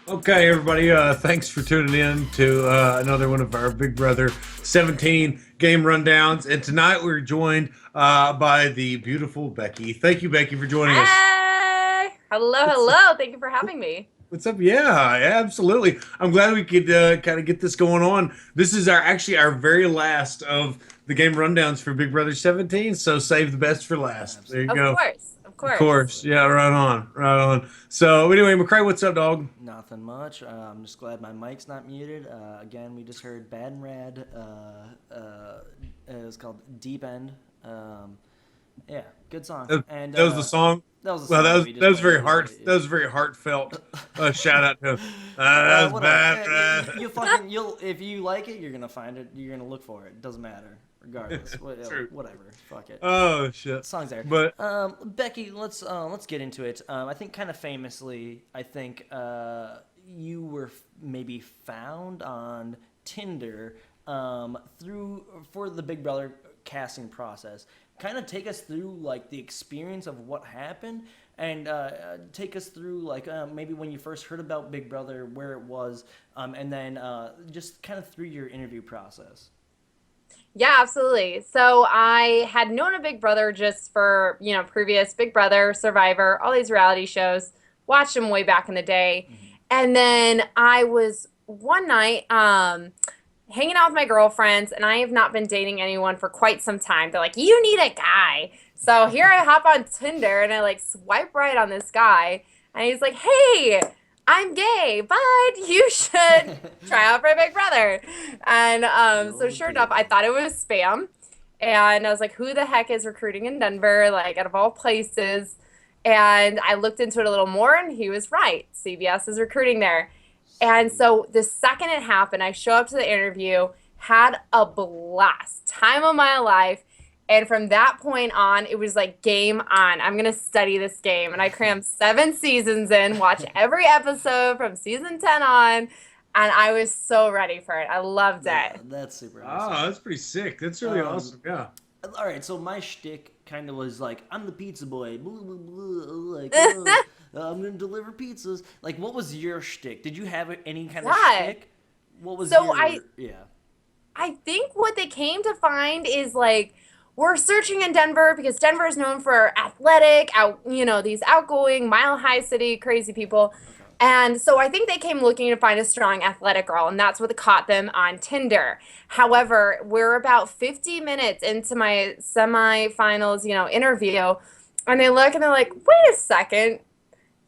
Okay, everybody, thanks for tuning in to another one of our Big Brother 17 game rundowns. And tonight we're joined by the beautiful Becky. Thank you, Becky, for joining us. Hey! Hello, What's, hello. Thank you for having me. what's up? Yeah, absolutely. I'm glad we could kind of get this going on. This is our very last of the game rundowns for Big Brother 17, so save the best for last. There you Of go. course, of Of course. course. Yeah, right on. Right on. So, anyway, McCray, what's up, dog? Nothing much. I'm just glad my mic's not muted. Again, we just heard Bad and Rad. It was called Deep End. Yeah, good song. And That was the song. That was the Well, song that was we just that was very played. that was very heartfelt. Shout out to him. That was Whatever. bad. You'll if you like it, you're gonna find it. You're gonna look for it. It doesn't matter, regardless. True. Whatever. Fuck it. Oh shit. Songs there. But Becky, let's get into it. I think kind of famously, you were maybe found on Tinder for the Big Brother casting process. Kind of take us through like the experience of what happened, and take us through like maybe when you first heard about Big Brother, where it was, and then just kind of through your interview process. Yeah, absolutely. So I had known of Big Brother just for, previous Big Brother, Survivor, all these reality shows, watched them way back in the day. Mm-hmm. And then I was one night hanging out with my girlfriends, and I have not been dating anyone for quite some time. They're like, you need a guy. So here I hop on Tinder, and I like swipe right on this guy, and he's like, hey, I'm gay, but you should try out for Big Brother. And so sure enough, I thought it was spam. And I was like, who the heck is recruiting in Denver, like out of all places? And I looked into it a little more, and he was right. CBS is recruiting there. And so the second it happened, I show up to the interview, had a blast, time of my life. And from that point on, it was like game on. I'm going to study this game. And I crammed 7 seasons in, watch every episode from season 10 on. And I was so ready for it. I loved it. That's super awesome. oh, that's pretty sick. That's really awesome. Yeah. All right, so my shtick kind of was like, I'm the pizza boy. Blah, blah, blah, like, I'm going to deliver pizzas. Like, what was your shtick? Did you have any kind of shtick? What was I think what they came to find is like, we're searching in Denver because Denver is known for athletic, these outgoing, mile-high city, crazy people. And so I think they came looking to find a strong athletic girl, and that's what caught them on Tinder. However, we're about 50 minutes into my semifinals, interview, and they look and they're like, wait a second.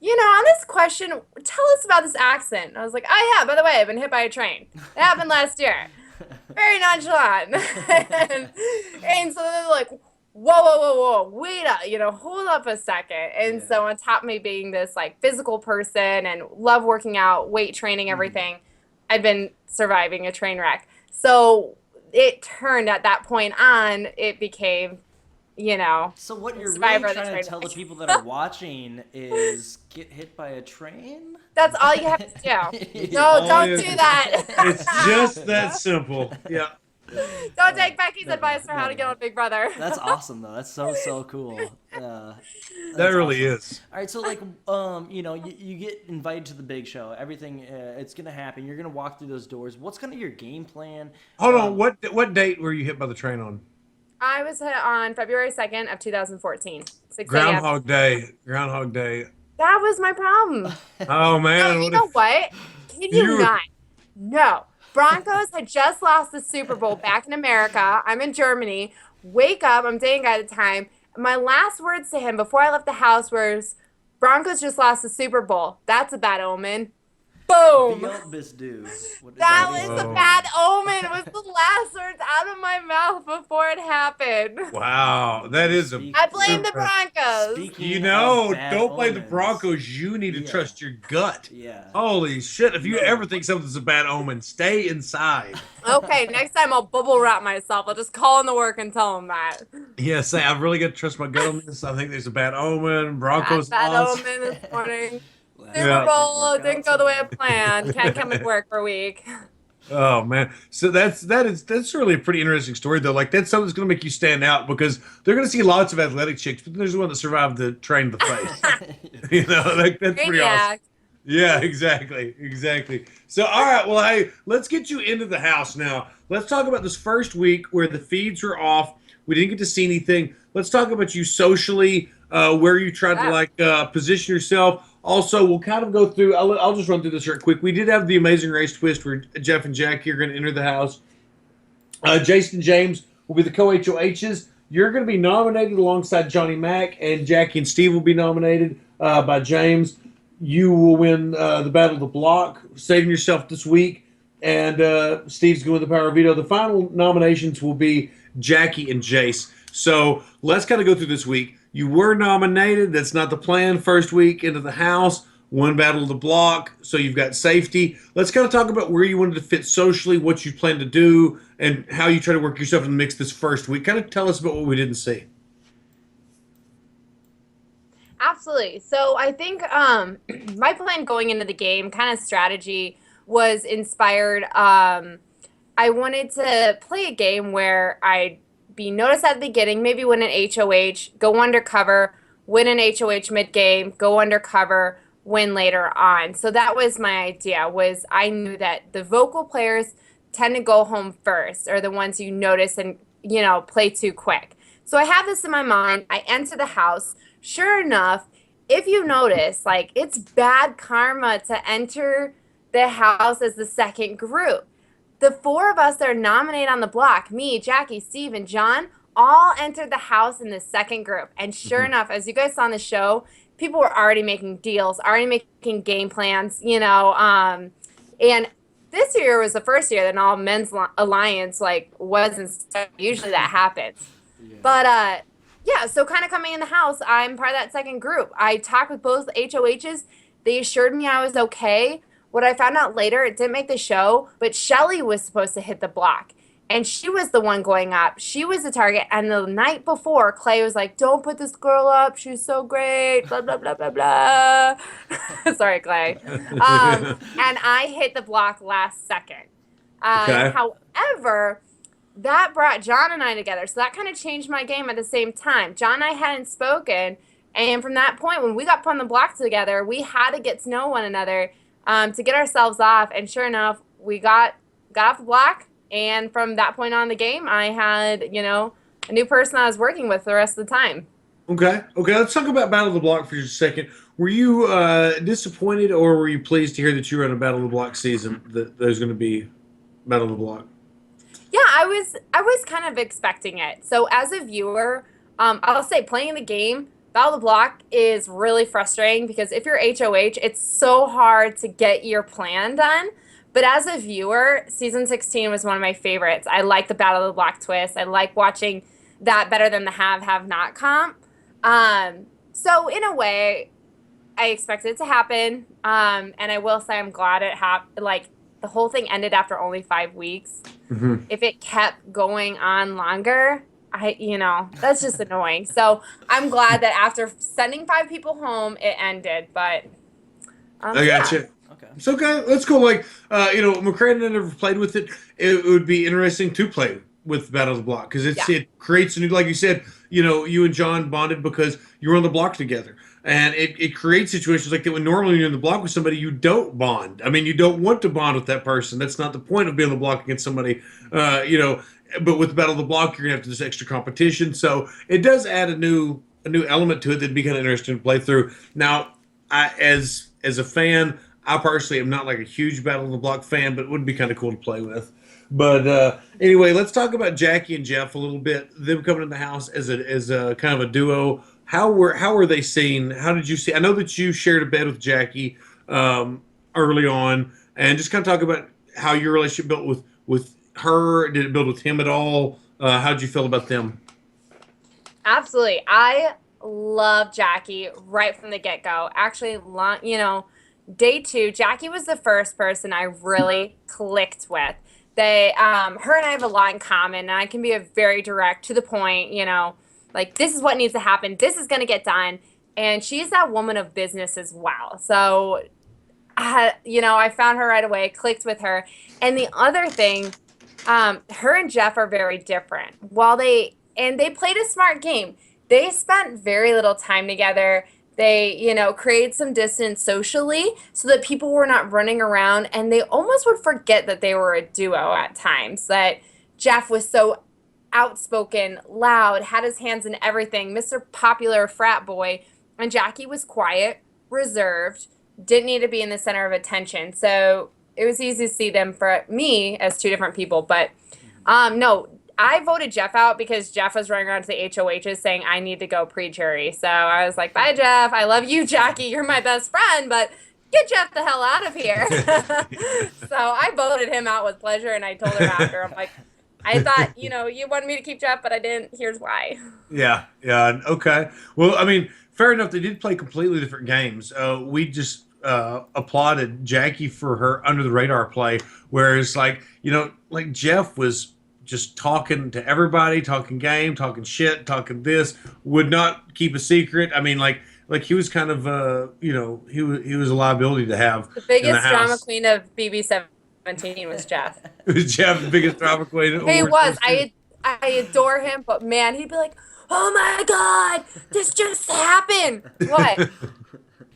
On this question, tell us about this accent. And I was like, oh yeah, by the way, I've been hit by a train. It happened last year. Very nonchalant. and so they're like, whoa, wait up, hold up a second. And so on top of me being this like physical person and love working out, weight training, everything, I'd been surviving a train wreck. So it turned at that point on, it became, So what you're Survivor really trying to tell the people that are watching is get hit by a train? That's all you have to do. No, don't do that. It's just that simple. Yeah. Don't take Becky's advice for how to get on Big Brother. That's awesome, though. That's so cool. That really awesome. is. All right, so like, you get invited to the big show. Everything, it's gonna happen. You're gonna walk through those doors. What's kind of your game plan? Hold on. What date were you hit by the train on? I was hit on February 2nd of 2014. 6 a.m. Groundhog Day. Groundhog Day. That was my problem. Oh man. No, you know what? Kid you not. No. Broncos had just lost the Super Bowl back in America. I'm in Germany. Wake up. I'm dating a guy at the time. My last words to him before I left the house was, Broncos just lost the Super Bowl. That's a bad omen. Boom. Field Bisdu. What is That that? was a bad omen. It was the last words out of my mouth before it happened. Wow, that is a. I blame the Broncos. Speaking You of know, bad don't blame the omens. Broncos. You need to Yeah. trust your gut. Yeah. Holy shit! If you ever think something's a bad omen, stay inside. Okay, next time I'll bubble wrap myself. I'll just call in the work and tell them that. Yeah, say I've really got to trust my gut on this. I think there's a bad omen. Broncos Bad lost. omen this morning. Well, Super Yeah. Bowl didn't go the way I planned. Can't come to work for a week. Oh man, so that's really a pretty interesting story though. Like that's something that's going to make you stand out because they're going to see lots of athletic chicks, but there's one that survived the train to the face. You know, like that's pretty awesome. Brainiac. Yeah, exactly. So, all right, well, hey, let's get you into the house now. Let's talk about this first week where the feeds were off. We didn't get to see anything. Let's talk about you socially, where you tried to position yourself. Also, we'll kind of go through. I'll just run through this real quick. We did have the Amazing Race twist where Jeff and Jackie are going to enter the house. Jason James will be the co-HOHs. You're going to be nominated alongside Johnny Mack, and Jackie and Steve will be nominated by James. You will win the Battle of the Block, saving yourself this week. And Steve's going with the Power of Veto. The final nominations will be Jackie and Jace. So let's kind of go through this week. You were nominated. That's not the plan. First week into the house, one Battle of the Block. So you've got safety. Let's kind of talk about where you wanted to fit socially, what you plan to do, and how you try to work yourself in the mix this first week. Kind of tell us about what we didn't see. Absolutely. So I think my plan going into the game, kind of strategy, was inspired. I wanted to play a game where I'd be noticed at the beginning, maybe win an HOH, go undercover, win an HOH mid-game, go undercover, win later on. So that was my idea, was I knew that the vocal players tend to go home first, or the ones you notice and, play too quick. So I have this in my mind. I enter the house. Sure enough, if you notice, it's bad karma to enter the house as the second group. The four of us that are nominated on the block, me, Jackie, Steve, and John, all entered the house in the second group. And sure enough, as you guys saw on the show, people were already making deals, already making game plans, and this year was the first year that an all men's alliance wasn't. Usually that happens. Yeah. But so kind of coming in the house, I'm part of that second group. I talked with both HOHs. They assured me I was okay. What I found out later, it didn't make the show, but Shelly was supposed to hit the block. And she was the one going up. She was the target. And the night before, Clay was like, don't put this girl up. She's so great. Blah, blah, blah, blah, blah. Sorry, Clay. And I hit the block last second. Okay. However, that brought John and I together. So that kind of changed my game at the same time. John and I hadn't spoken. And from that point, when we got put on the block together, we had to get to know one another to get ourselves off. And sure enough, we got off the block. And from that point on in the game, I had, a new person I was working with the rest of the time. Okay. Let's talk about Battle of the Block for just a second. Were you disappointed, or were you pleased to hear that you were in a Battle of the Block season, that there's going to be Battle of the Block? Yeah, I was kind of expecting it. So as a viewer, I'll say playing the game, Battle of the Block is really frustrating because if you're HOH, it's so hard to get your plan done. But as a viewer, season 16 was one of my favorites. I like the Battle of the Block twist. I like watching that better than the have-not comp. So in a way, I expected it to happen. And I will say I'm glad it happened. The whole thing ended after only 5 weeks. Mm-hmm. If it kept going on longer, that's just annoying. So I'm glad that after sending 5 people home, it ended. But I got you. Okay. It's okay. That's cool. McCray and I never played with it. It would be interesting to play with Battle of the Block because it creates a new, like you said, you and John bonded because you were on the block together. And it creates situations like that when normally you're in the block with somebody, you don't bond. I mean, you don't want to bond with that person. That's not the point of being on the block against somebody, But with Battle of the Block, you're going to have to do this extra competition. So it does add a new element to it that'd be kind of interesting to play through. Now, as a fan, I personally am not a huge Battle of the Block fan, but it would be kind of cool to play with. But anyway, let's talk about Jackie and Jeff a little bit. Them coming in the house as a kind of a duo. how were they seen? How did you see? I know that you shared a bed with Jackie early on, and just kind of talk about how your relationship built with her. Did it build with him at all? How did you feel about them? Absolutely. I love Jackie right from the get-go. Actually, day two, Jackie was the first person I really clicked with. Her and I have a lot in common, and I can be a very direct, to the point, like this is what needs to happen. This is going to get done. And she's that woman of business as well. So, I found her right away, clicked with her. And the other thing, her and Jeff are very different. They played a smart game. They spent very little time together. They, created some distance socially so that people were not running around, and they almost would forget that they were a duo at times. That Jeff was so outspoken, loud, had his hands in everything, Mr. Popular frat boy, and Jackie was quiet, reserved, didn't need to be in the center of attention. So it was easy to see them for me as two different people. But no, I voted Jeff out because Jeff was running around to the HOHs saying I need to go pre-jury. So I was like, bye, Jeff. I love you, Jackie. You're my best friend, but get Jeff the hell out of here. So I voted him out with pleasure, and I told her after, I'm like, I thought, you wanted me to keep Jeff, but I didn't. Here's why. Yeah, yeah, okay. Well, I mean, fair enough. They did play completely different games. We just applauded Jackie for her under the radar play, whereas like Jeff was just talking to everybody, talking game, talking shit, talking this, would not keep a secret. I mean, like he was kind of he was a liability to have The in the biggest drama house. queen of BB17 was Jeff. It was Jeff, the biggest drama queen. He Awards was. goes to. I adore him, but man, he'd be like, "Oh my God, this just happened." What?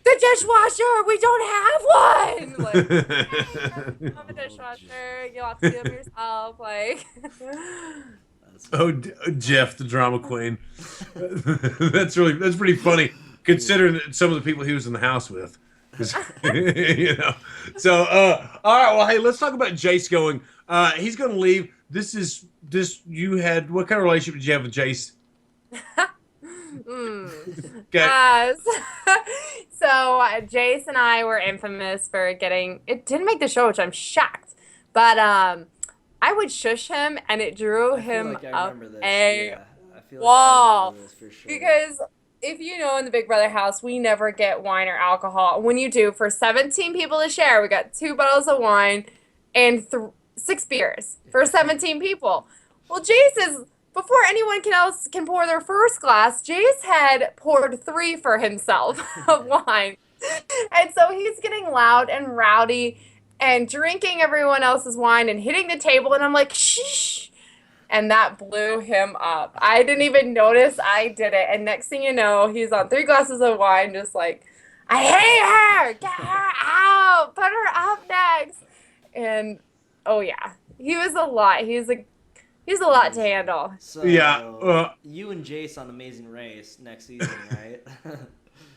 The dishwasher. We don't have one. Like, hey, you have a dishwasher. You'll have to do them yourself. Like, Oh, Jeff, the drama queen. That's pretty funny considering that some of the people he was in the house with. 'Cause, you know. So, all right. Well, hey, let's talk about Jace going. He's going to leave. This. You had what kind of relationship did you have with Jace? mm. Okay. So Jace and I were infamous for getting. It didn't make the show, which I'm shocked. But I would shush him, and it drew I feel him like I up remember this. a Yeah, I feel like I wall. remember this for sure. Because if you know, in the Big Brother house, we never get wine or alcohol. When you do, for 17 people to share, we got 2 bottles of wine and 6 beers for 17 people. Well, before anyone else can pour their first glass, Jace had poured 3 for himself of wine. And so he's getting loud and rowdy and drinking everyone else's wine and hitting the table. And I'm like, shh. And that blew him up. I didn't even notice I did it. And next thing you know, he's on 3 glasses of wine, just like, I hate her. Get her out. Put her up next. And oh yeah, he was a lot. He's a lot to handle. So, Yeah. you and Jace on Amazing Race next season, right?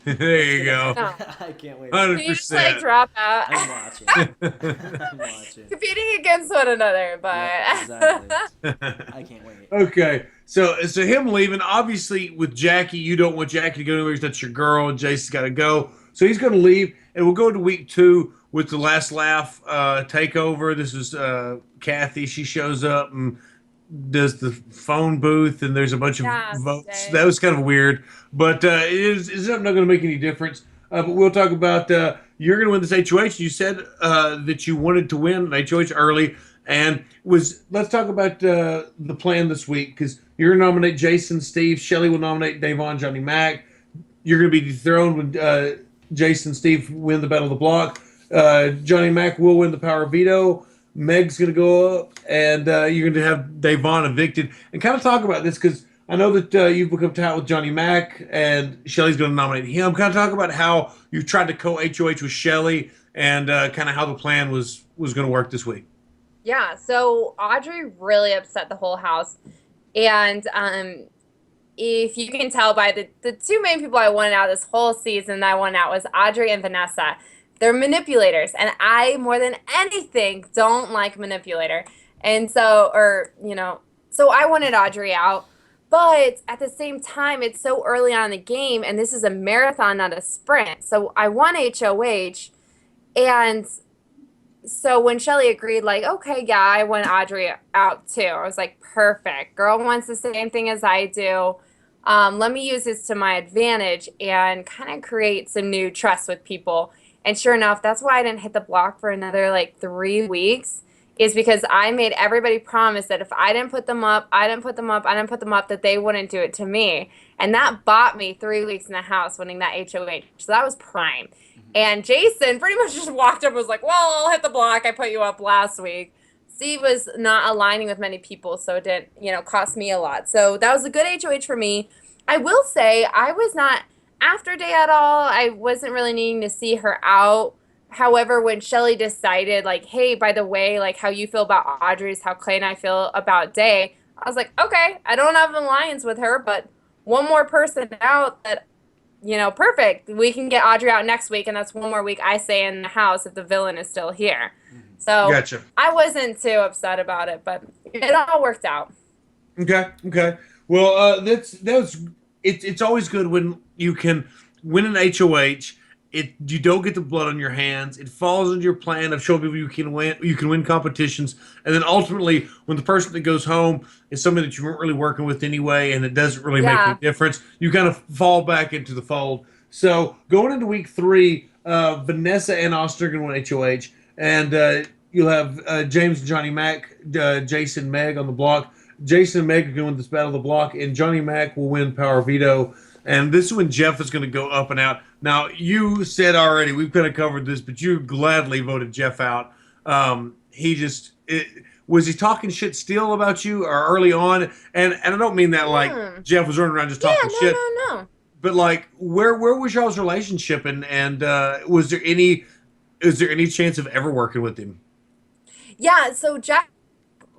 There you go. No. I can't wait. Can you just like drop out? I'm watching. I'm watching. Competing against one another, but Yep, exactly. I can't wait. Okay, so him leaving, obviously with Jackie, you don't want Jackie to go anywhere. That's your girl, and Jason's got to go. So he's going to leave, and we'll go to week 2 with the last laugh takeover. This is Kathy. She shows up and does the phone booth, and there's a bunch of votes. That was kind of weird, but it's not going to make any difference. But we'll talk about you're going to win this HOH. You said that you wanted to win an HOH early, and let's talk about the plan this week, because you're going to nominate Jason, Steve. Shelly will nominate Davon, Johnny Mac. You're going to be dethroned when Jason, Steve win the Battle of the Block. Johnny Mac will win the Power Veto. Meg's going to go up, and you're going to have Davon evicted. And kind of talk about this, because I know that you've become tight with Johnny Mac, and Shelly's going to nominate him. Kind of talk about how you tried to co-HOH with Shelly, and kind of how the plan was going to work this week. yeah. So Audrey really upset the whole house, and if you can tell by the 2 main people I wanted out this whole season that I wanted out was Audrey and Vanessa. They're manipulators, and I, more than anything, don't like manipulator. And so I wanted Audrey out. But at the same time, it's so early on in the game, and this is a marathon, not a sprint. So I won HOH, and so when Shelly agreed, like, okay, yeah, I want Audrey out too. I was like, perfect. Girl wants the same thing as I do. Let me use this to my advantage and kind of create some new trust with people. And sure enough, that's why I didn't hit the block for another like 3 weeks, is because I made everybody promise that if I didn't put them up, I didn't put them up, I didn't put them up, that they wouldn't do it to me. And that bought me 3 weeks in the house winning that HOH. So that was prime. And Jason pretty much just walked up and was like, well, I'll hit the block. I put you up last week. Steve was not aligning with many people, so it didn't, cost me a lot. So that was a good HOH for me. I will say I was not after day at all. I wasn't really needing to see her out. However, when Shelly decided, like, hey, by the way, like, how you feel about Audrey is how Clay and I feel about Day, I was like, okay, I don't have an alliance with her, but one more person out that, perfect. We can get Audrey out next week, and that's one more week I stay in the house if the villain is still here. So Gotcha. I wasn't too upset about it, but it all worked out. Okay. Well, it's always good when you can win an HOH. You don't get the blood on your hands. It falls into your plan of showing people you can win competitions, and then ultimately, when the person that goes home is somebody that you weren't really working with anyway, and it doesn't really make any difference, you kind of fall back into the fold. So going into week 3, Vanessa and Austin are going to win HOH, and you'll have James and Johnny Mac, Jason, Meg on the block. Jason and Meg are going to win this battle of the block, and Johnny Mac will win Power Veto. And this is when Jeff is going to go up and out. Now, you said already, we've kind of covered this, but you gladly voted Jeff out. Was he talking shit still about you or early on? And I don't mean that like Jeff was running around just talking shit. No. But like, where was y'all's relationship? And is there any chance of ever working with him? Yeah, so Jeff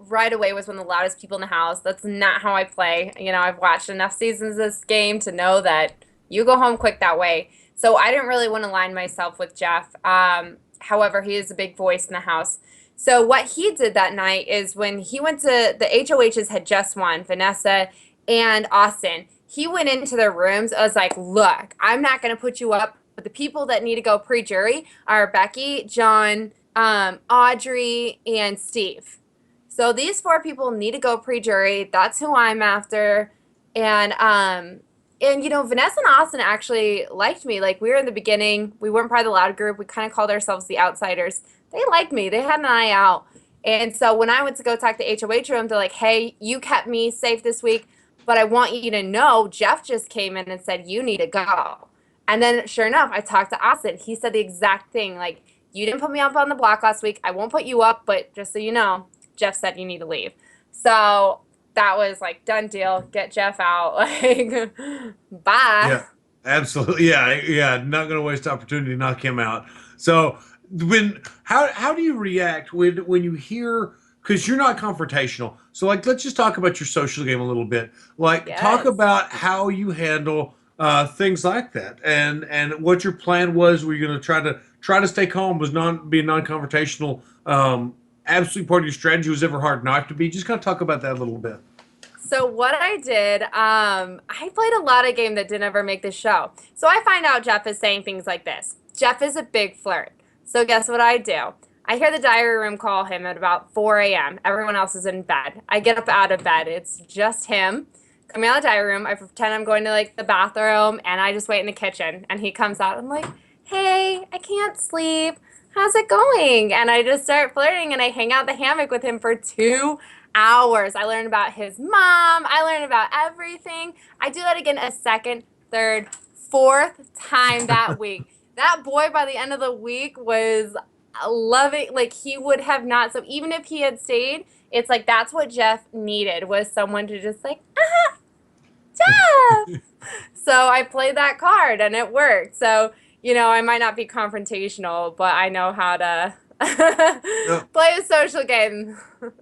right away was one of the loudest people in the house. That's not how I play. I've watched enough seasons of this game to know that you go home quick that way. So I didn't really want to align myself with Jeff. However, he is a big voice in the house. So what he did that night is when he went to the HOHs had just won, Vanessa and Austin. He went into their rooms. I was like, look, I'm not going to put you up, but the people that need to go pre-jury are Becky, John, Audrey, and Steve. So these 4 people need to go pre-jury. That's who I'm after. And Vanessa and Austin actually liked me. Like, we were in the beginning. We weren't part of the loud group. We kind of called ourselves the outsiders. They liked me. They had an eye out. And so when I went to go talk to HOH room, they're like, hey, you kept me safe this week, but I want you to know Jeff just came in and said, you need to go. And then sure enough, I talked to Austin. He said the exact thing. Like, you didn't put me up on the block last week. I won't put you up, but just so you know, Jeff said you need to leave. So that was like done deal. Get Jeff out. Like, bye. Yeah, absolutely. Yeah. Not going to waste opportunity to knock him out. So how do you react when you hear, because you're not confrontational. So like, let's just talk about your social game a little bit. Like, talk about how you handle things like that, and what your plan was. Were you going to try to stay calm? Was being non-confrontational absolutely part of your strategy? Was ever hard not to be? Just kind of talk about that a little bit. So what I did, I played a lot of games that didn't ever make the show. So I find out Jeff is saying things like this. Jeff is a big flirt. So guess what I do? I hear the diary room call him at about 4 a.m. Everyone else is in bed. I get up out of bed. It's just him. Coming out of the diary room, I pretend I'm going to like the bathroom, and I just wait in the kitchen. And he comes out. I'm like, hey, I can't sleep. How's it going? And I just start flirting, and I hang out the hammock with him for 2 hours. I learned about his mom. I learned about everything. I do that again a second, third, 4th time that week. That boy by the end of the week was loving, like he would have not. So even if he had stayed, it's like that's what Jeff needed, was someone to just like, Jeff. So I played that card and it worked. So, I might not be confrontational, but I know how to play a social game.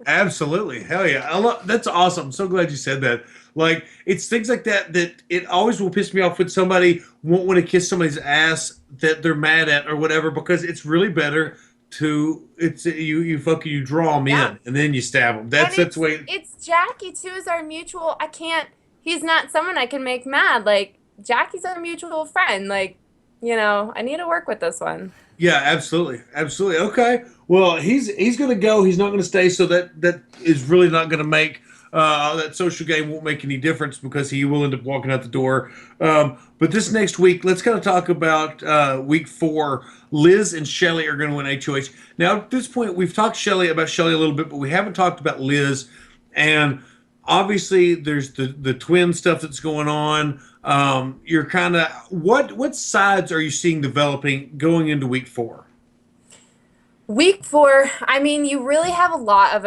Absolutely. Hell yeah. That's awesome. I'm so glad you said that. Like, it's things like that it always will piss me off when somebody won't want to kiss somebody's ass that they're mad at or whatever, because it's really better to you draw them in and then you stab them. That's the way. It's Jackie too, is our mutual. I can't he's not someone I can make mad. Like, Jackie's a mutual friend. Like, I need to work with this one. Yeah, absolutely, absolutely. Okay, well, he's going to go. He's not going to stay. So that is really not going to make that social game won't make any difference because he will end up walking out the door. But this next week, let's kind of talk about week 4. Liz and Shelly are going to win HOH. Now, at this point, we've talked about Shelly a little bit, but we haven't talked about Liz. And obviously, there's the twin stuff that's going on. You're kind of what sides are you seeing developing going into week 4? Week 4, I mean, you really have a lot of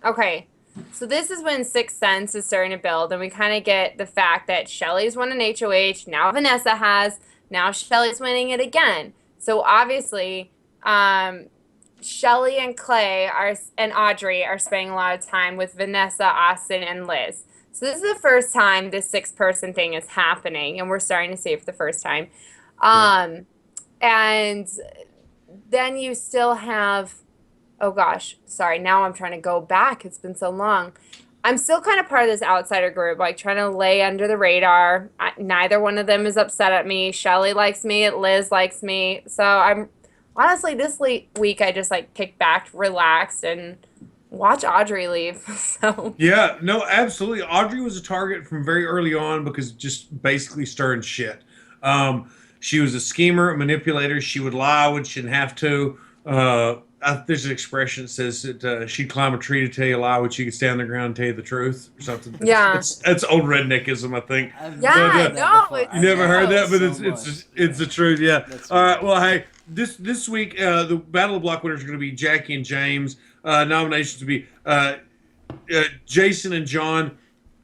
okay. So this is when Sixth Sense is starting to build, and we kind of get the fact that Shelly's won an HOH, now Vanessa has, now Shelly's winning it again. So obviously, Shelly and Clay and Audrey are spending a lot of time with Vanessa, Austin, and Liz. So this is the first time this 6-person thing is happening, and we're starting to see it for the first time. And then you still have, oh gosh, sorry, now I'm trying to go back. It's been so long. I'm still kind of part of this outsider group, like trying to lay under the radar. Neither one of them is upset at me. Shelly likes me. Liz likes me. So I'm honestly, this week I just like kicked back, relaxed, and watch Audrey leave. So Yeah, no, absolutely. Audrey was a target from very early on because just basically stirring shit. She was a schemer, a manipulator. She would lie when she didn't have to. There's an expression that says that she'd climb a tree to tell you a lie when she could stand on the ground and tell you the truth or something. Yeah. That's old redneckism, I think. Yeah, no, You never heard that, but So it's the truth. Yeah. That's All right. Well, hey, this week the Battle of the Block winners are going to be Jackie and James. Nominations to be Jason and John.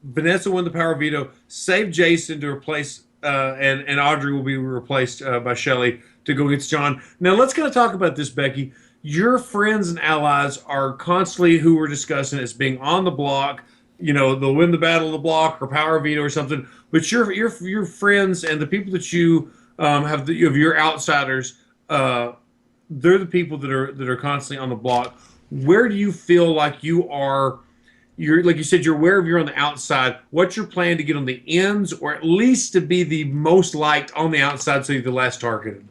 Vanessa won the power veto. Save Jason to replace, and Audrey will be replaced by Shelly to go against John. Now let's kind of talk about this, Becky. Your friends and allies are constantly who we're discussing as being on the block. They'll win the battle of the block or power veto or something. But your friends and the people that you have of your outsiders, they're the people that are constantly on the block. Where do you feel like you are? You're like you said, you're aware of you're on the outside. What's your plan to get on the ends, or at least to be the most liked on the outside, so you're the last targeted?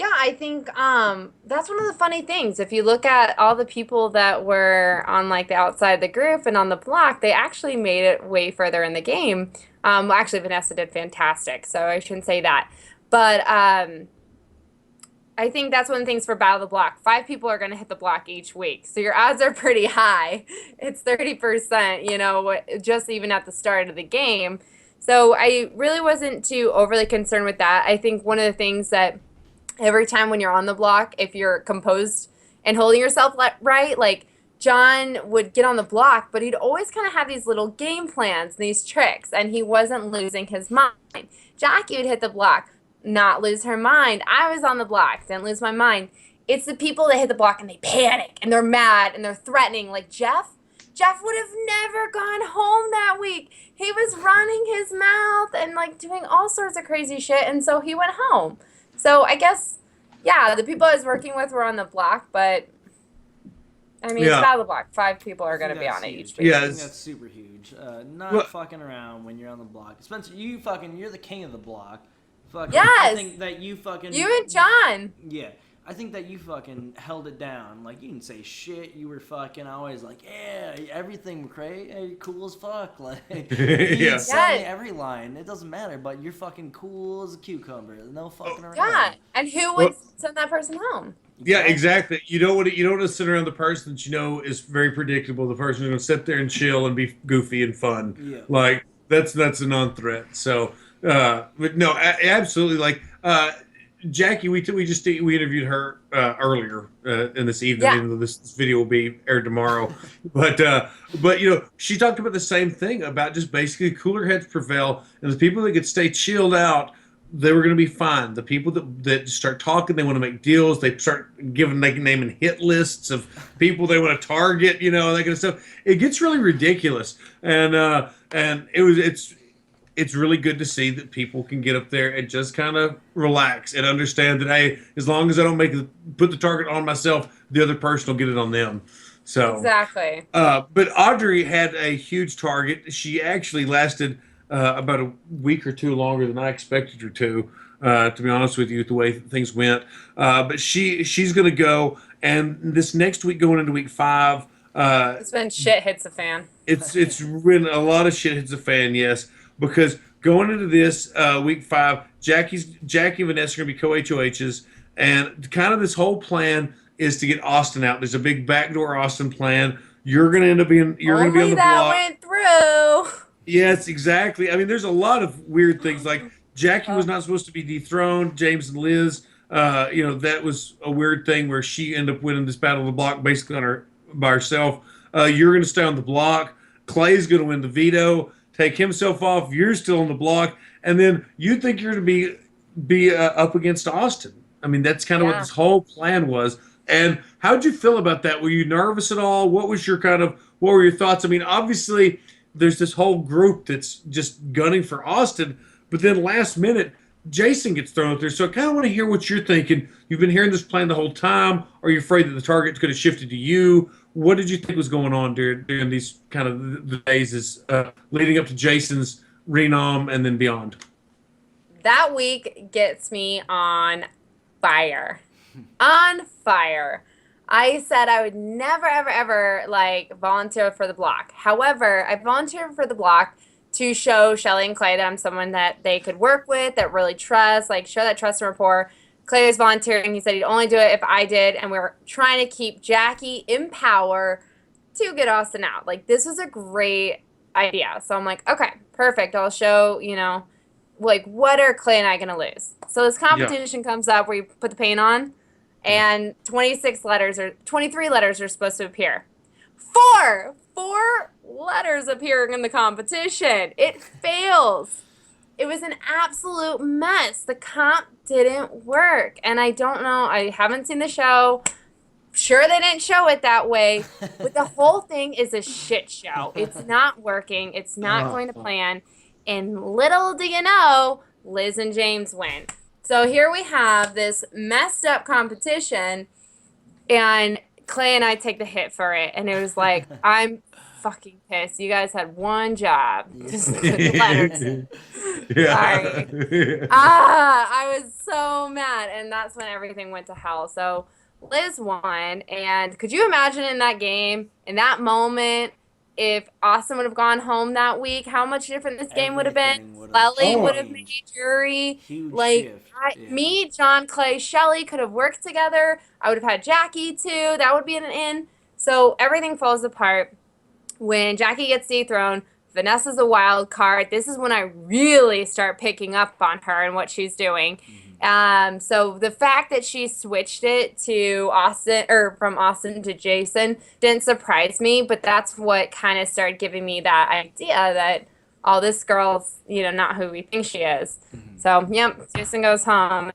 yeah, I think that's one of the funny things. If you look at all the people that were on like the outside of the group and on the block, they actually made it way further in the game. Well, actually, Vanessa did fantastic, so I shouldn't say that. But I think that's one of the things for Battle of the Block. 5 people are going to hit the block each week, so your odds are pretty high. It's 30%, just even at the start of the game. So I really wasn't too overly concerned with that. I think one of the things that every time when you're on the block, if you're composed and holding yourself right, like John would get on the block, but he'd always kind of have these little game plans, these tricks, and he wasn't losing his mind. Jackie would hit the block, not lose her mind. I was on the block, didn't lose my mind. It's the people that hit the block and they panic and they're mad and they're threatening. Like Jeff would have never gone home that week. He was running his mouth and like doing all sorts of crazy shit, and so he went home. So I guess, yeah, the people I was working with were on the block, but I mean, it's Battle of the Block. 5 people are going to be on it each week. Yeah, I think that's super huge. Not fucking around when you're on the block. Spencer, you're the king of the block. Fucking, Yes! I think that you fucking... You and John! Yeah. I think that you fucking held it down. Like, you didn't say shit. You were fucking always like, yeah, everything crazy, hey, cool as fuck. Like, you sell me every line. It doesn't matter, but you're fucking cool as a cucumber. No fucking around. Yeah, and who would send that person home? Yeah, exactly. You don't want to sit around the person that you know is very predictable. The person who's going to sit there and chill and be goofy and fun. Yeah. Like that's a non-threat. So, but no, absolutely. Like Jackie, we interviewed her earlier in this evening. Yeah. Even though this video will be aired tomorrow, but she talked about the same thing about just basically cooler heads prevail, and the people that could stay chilled out, they were going to be fine. The people that start talking, they want to make deals. They start naming hit lists of people they want to target, that kind of stuff. It gets really ridiculous, and it's really good to see that people can get up there and just kind of relax and understand that, hey, as long as I don't put the target on myself, the other person will get it on them. So, Exactly. but Audrey had a huge target. She actually lasted about a week or two longer than I expected her to be honest with you, the way things went. But she's going to go, and this next week, going into week 5, It's when shit hits the fan. it's when a lot of shit hits the fan. Yes, because going into this week 5, Jackie and Vanessa are going to be co-HOHs, and kind of this whole plan is to get Austin out. There's a big backdoor Austin plan. You're going to end up being you're going to be on Only the that block. went through. Yes, exactly. I mean, there's a lot of weird things. Like Jackie was not supposed to be dethroned. James and Liz, that was a weird thing where she ended up winning this battle of the block basically on her by herself. You're going to stay on the block. Clay's going to win the veto, take himself off. You're still on the block, and then you think you're going to be up against Austin. I mean, that's kind of what Yeah. this whole plan was. And how'd you feel about that? Were you nervous at all? What were your thoughts? I mean, obviously there's this whole group that's just gunning for Austin, but then last minute, Jason gets thrown out there. So I kind of want to hear what you're thinking. You've been hearing this plan the whole time. Are you afraid that the target could have shifted to you? What did you think was going on during these kind of the days leading up to Jason's renom and then beyond? That week gets me on fire. On fire. I said I would never, ever, ever like volunteer for the block. However, I volunteered for the block to show Shelly and Clay that I'm someone that they could work with, that really trust, like show that trust and rapport. Clay was volunteering. He said he'd only do it if I did. And we were trying to keep Jackie in power to get Austin out. Like, this was a great idea. So I'm like, okay, perfect. I'll show, like, what are Clay and I going to lose? So this competition comes up where you put the paint on, and 23 letters are supposed to appear. Four letters appearing in the competition. It fails. It was an absolute mess. The comp didn't work. And I don't know. I haven't seen the show. Sure, they didn't show it that way. But the whole thing is a shit show. It's not working. It's not going to plan. And little do you know, Liz and James win. So here we have this messed up competition. And Clay and I take the hit for it. And it was like, I'm fucking pissed. You guys had one job. Just put the letters in. Sorry. I was so mad. And that's when everything went to hell. So Liz won. And could you imagine in that game, in that moment, if Austin would have gone home that week, how much different this game would have been? Lely would have made jury. Huge Like, shift. me, John, Clay, Shelly could have worked together. I would have had Jackie too. That would be an in. So everything falls apart. When Jackie gets dethroned, Vanessa's a wild card. This is when I really start picking up on her and what she's doing. So the fact that she switched it to Austin, or from Austin to Jason, didn't surprise me, but that's what kind of started giving me that idea that this girl's, not who we think she is. So, yep, Jason goes home.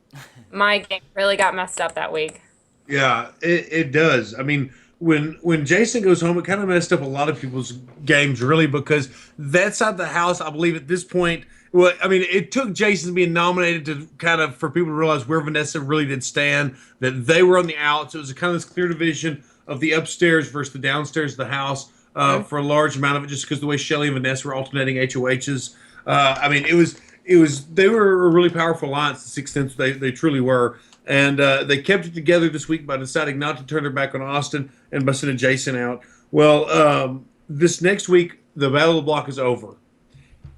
My game really got messed up that week. Yeah, it does. I mean, when Jason goes home, it kind of messed up a lot of people's games, really, because that side of the house, I believe at this point, well, I mean, it took Jason being nominated to kind of for people to realize where Vanessa really did stand, that they were on the outs. It was a kind of this clear division of the upstairs versus the downstairs of the house for a large amount of it, just because the way Shelly and Vanessa were alternating HOHs. I mean, they were a really powerful alliance to the extent they truly were. And they kept it together this week by deciding not to turn their back on Austin and by sending Jason out. Well, this next week, the Battle of the Block is over.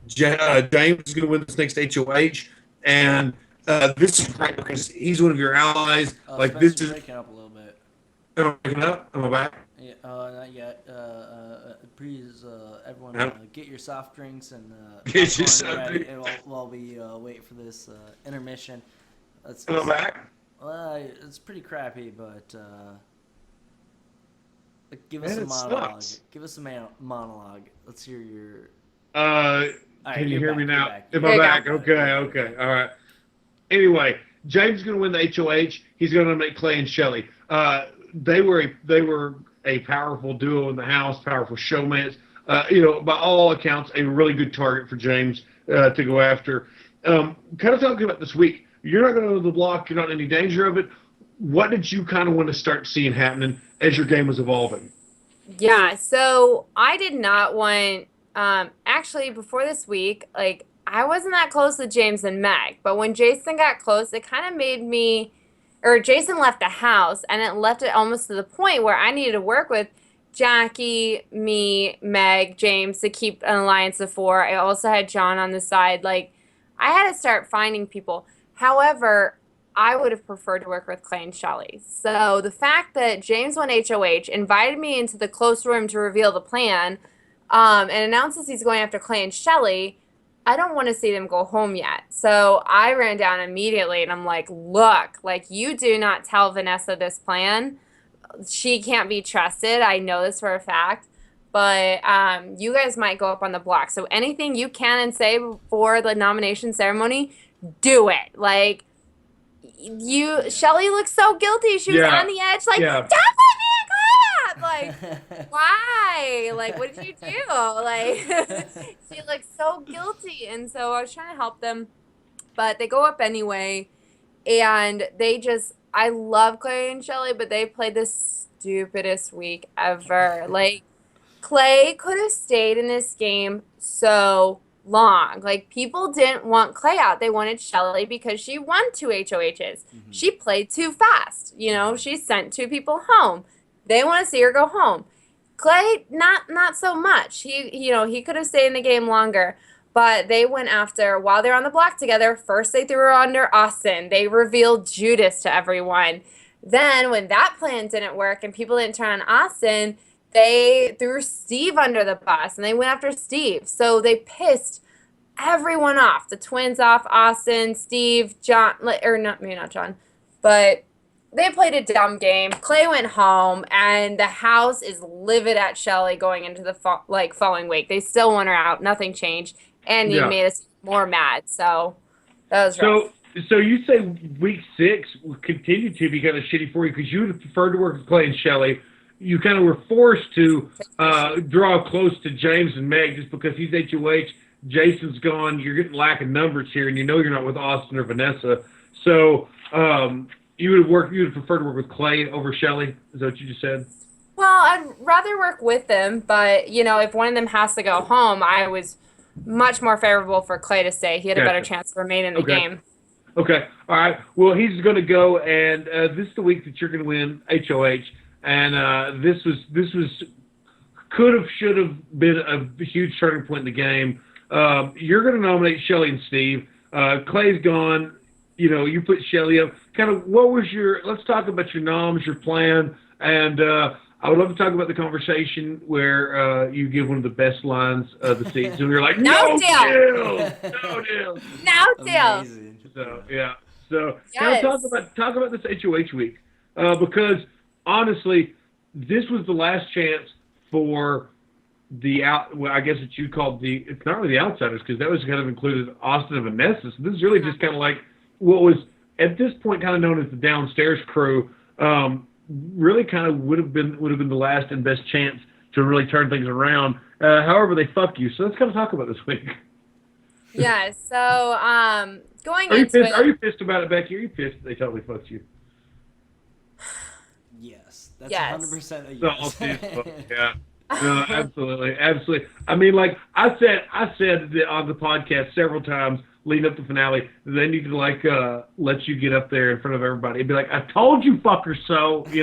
James is going to win this next HOH, and this is great because he's one of your allies. Like, this is breaking up a little bit. Am I breaking up? Am I back? Yeah, not yet. Please, everyone, get your soft drinks and Get your popcorn soft ready drink. while we wait for this intermission. Am I back? It's pretty crappy, but give us Man, a it monologue. sucks. Give us a monologue. Let's hear your. All right, Can you you're hear me back, now? you're back. Am There I you back? go. Okay. All right. Anyway, James is going to win the HOH. He's going to make Clay and Shelly. They were a powerful duo in the house, powerful showmans. By all accounts, a really good target for James to go after. Kind of talking about this week. You're not going to go to the block. You're not in any danger of it. What did you kind of want to start seeing happening as your game was evolving? Yeah, so I did not want actually before this week, like I wasn't that close with James and Meg, but when Jason got close, it kind of made me or Jason left the house and it left it almost to the point where I needed to work with Jackie, me, Meg, James to keep an alliance of four. I also had John on the side. Like I had to start finding people. However, I would have preferred to work with Clay and Shelley. So the fact that James won HOH, invited me into the close room to reveal the plan, and announces he's going after Clay and Shelley, I don't want to see them go home yet. So I ran down immediately and I'm like, look, like you do not tell Vanessa this plan. She can't be trusted. I know this for a fact. But you guys might go up on the block. So anything you can and say before the nomination ceremony, do it. Like Shelly looks so guilty. She was Yeah. on the edge, like, Yeah. don't put me in collab. Like, why? Like, what did you do? Like, she looks so guilty. And so I was trying to help them, but they go up anyway. And I love Clay and Shelly, but they played the stupidest week ever. Like, Clay could have stayed in this game so long. Like people didn't want Clay out. They wanted Shelly because she won two HOHs. She played too fast. You know, she sent two people home. They want to see her go home. Clay, not so much. He could have stayed in the game longer. But they went after, while they're on the block together, first they threw her under Austin. They revealed Judas to everyone. Then when that plan didn't work and people didn't turn on Austin, they threw Steve under the bus and they went after Steve. So they pissed everyone off. The twins off, Austin, Steve, John, or not, maybe not John, but they played a dumb game. Clay went home and the house is livid at Shelly going into the following week. They still want her out. Nothing changed. And he made us more mad. So that was rough. So you say week 6 will continue to be kind of shitty for you because you would have preferred to work with Clay and Shelly. You kind of were forced to draw close to James and Meg just because he's HOH. Jason's gone. You're getting lack of numbers here, and you know you're not with Austin or Vanessa. So you would prefer to work with Clay over Shelly. Is that what you just said? Well, I'd rather work with them, but if one of them has to go home, I was much more favorable for Clay to stay. He had a better chance to remain in the game. Okay. All right. Well, he's going to go, and this is the week that you're going to win HOH. And this should have been a huge turning point in the game. You're going to nominate Shelly and Steve. Clay's gone. You put Shelly up. Kind of what was let's talk about your noms, your plan. And I would love to talk about the conversation where you give one of the best lines of the season. You're like, no deal. No deal. No deal. So, yeah. So kind of talk about this HOH week. Because honestly, this was the last chance for I guess what you called it's not really the outsiders because that was kind of included Austin and Vanessa. So this is really just kind of like what was at this point kind of known as the downstairs crew. Really kind of would have been the last and best chance to really turn things around. However, they fuck you. So let's kind of talk about this week. Yeah. So going Are you into pissed? Are you pissed about it, Becky? Are you pissed they totally fucked you? Yes, that's 100% a yes. Yeah. No, absolutely. I mean, like I said on the podcast several times leading up to the finale, they need to let you get up there in front of everybody and be like, "I told you, fucker." So I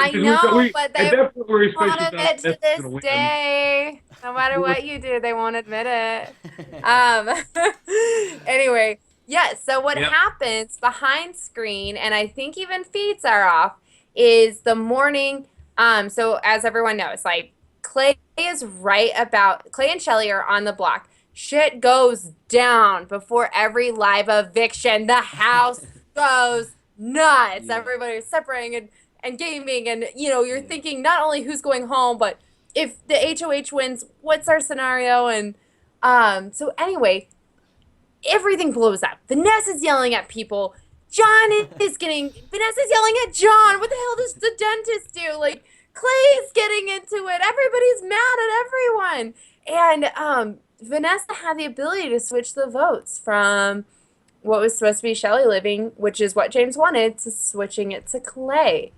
know, but they wanted it to this win. day. No matter what you do, they won't admit it. Anyway, yes. So what happens behind screen, and I think even feeds are off, is the morning. So as everyone knows, like Clay and Shelly are on the block. Shit goes down before every live eviction. The house goes nuts. Yeah. Everybody's separating and gaming, and you're thinking not only who's going home, but if the HOH wins, what's our scenario? And so anyway, everything blows up. Vanessa's yelling at people. Vanessa's yelling at John. What the hell does the dentist do? Like, Clay's getting into it. Everybody's mad at everyone. And Vanessa had the ability to switch the votes from what was supposed to be Shelly living, which is what James wanted, to switching it to Clay.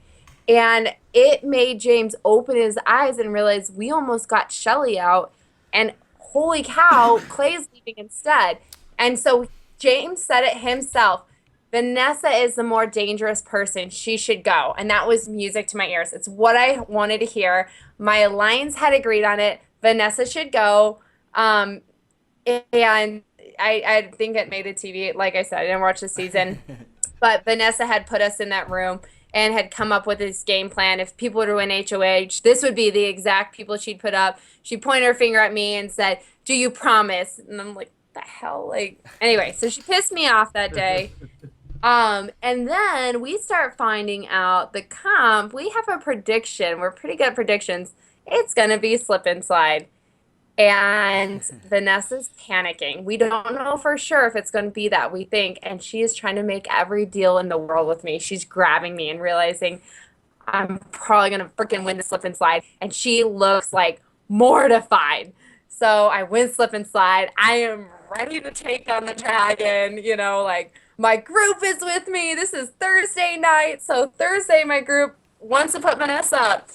And it made James open his eyes and realize we almost got Shelly out. And holy cow, Clay's leaving instead. And so James said it himself. Vanessa is the more dangerous person. She should go. And that was music to my ears. It's what I wanted to hear. My alliance had agreed on it. Vanessa should go. And I think it made the TV. Like I said, I didn't watch the season. But Vanessa had put us in that room and had come up with this game plan. If people were to win HOH, this would be the exact people she'd put up. She pointed her finger at me and said, "Do you promise?" And I'm like, the hell? Like, anyway, so she pissed me off that day. And then we start finding out the comp. We have a prediction. We're pretty good at predictions. It's going to be slip and slide. And Vanessa's panicking. We don't know for sure if it's going to be that, we think. And she is trying to make every deal in the world with me. She's grabbing me and realizing I'm probably going to freaking win the slip and slide. And she looks like mortified. So I win slip and slide. I am ready to take on the dragon. You know, like my group is with me. This is Thursday night. So Thursday, my group wants to put Vanessa up.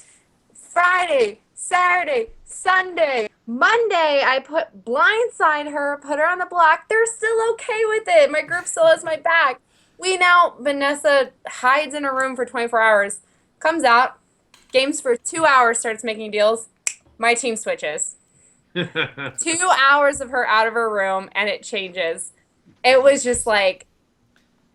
Friday, Saturday, Sunday, Monday, I put blindside her, put her on the block. They're still okay with it. My group still has my back. Vanessa hides in her room for 24 hours, comes out, games for 2 hours, starts making deals. My team switches. 2 hours of her out of her room, and it changes. It was just like,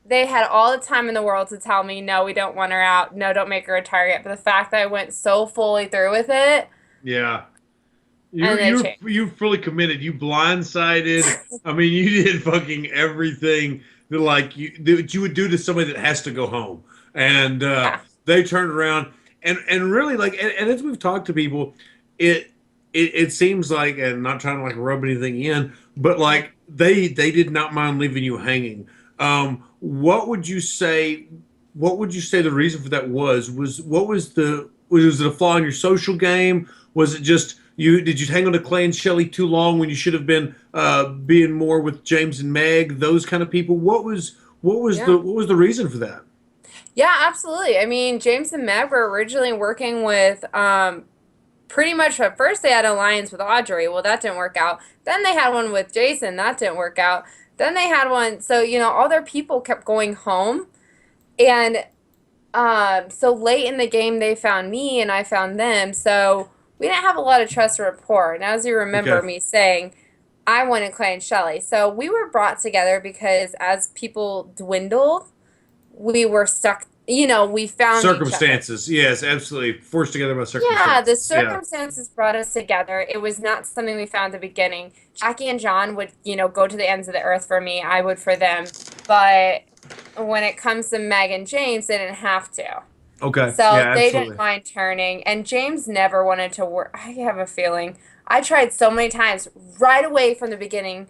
they had all the time in the world to tell me, no, we don't want her out. No, don't make her a target. But the fact that I went so fully through with it. Yeah. You're fully committed. You blindsided. I mean, you did fucking everything that you would do to somebody that has to go home. And they turned around and really and as we've talked to people, it seems like, and not trying to rub anything in, but they did not mind leaving you hanging. What would you say the reason for that was? Was it a flaw in your social game? Was it just did you hang on to Clay and Shelly too long when you should have been being more with James and Meg, those kind of people? What was the reason for that? Yeah, absolutely. I mean, James and Meg were originally working with pretty much at first they had an alliance with Audrey. Well, that didn't work out. Then they had one with Jason. That didn't work out. Then they had one. So, all their people kept going home. And so late in the game, they found me and I found them. So we didn't have a lot of trust or rapport. And as you remember me saying, I wanted Clay and Shelly. So we were brought together because as people dwindled, we were stuck. We found circumstances. Yes, absolutely. Forced together by circumstances. Yeah, the circumstances brought us together. It was not something we found at the beginning. Jackie and John would, go to the ends of the earth for me. I would for them. But when it comes to Meg and James, they didn't have to. Okay. So they didn't mind turning. And James never wanted to work. I have a feeling. I tried so many times right away from the beginning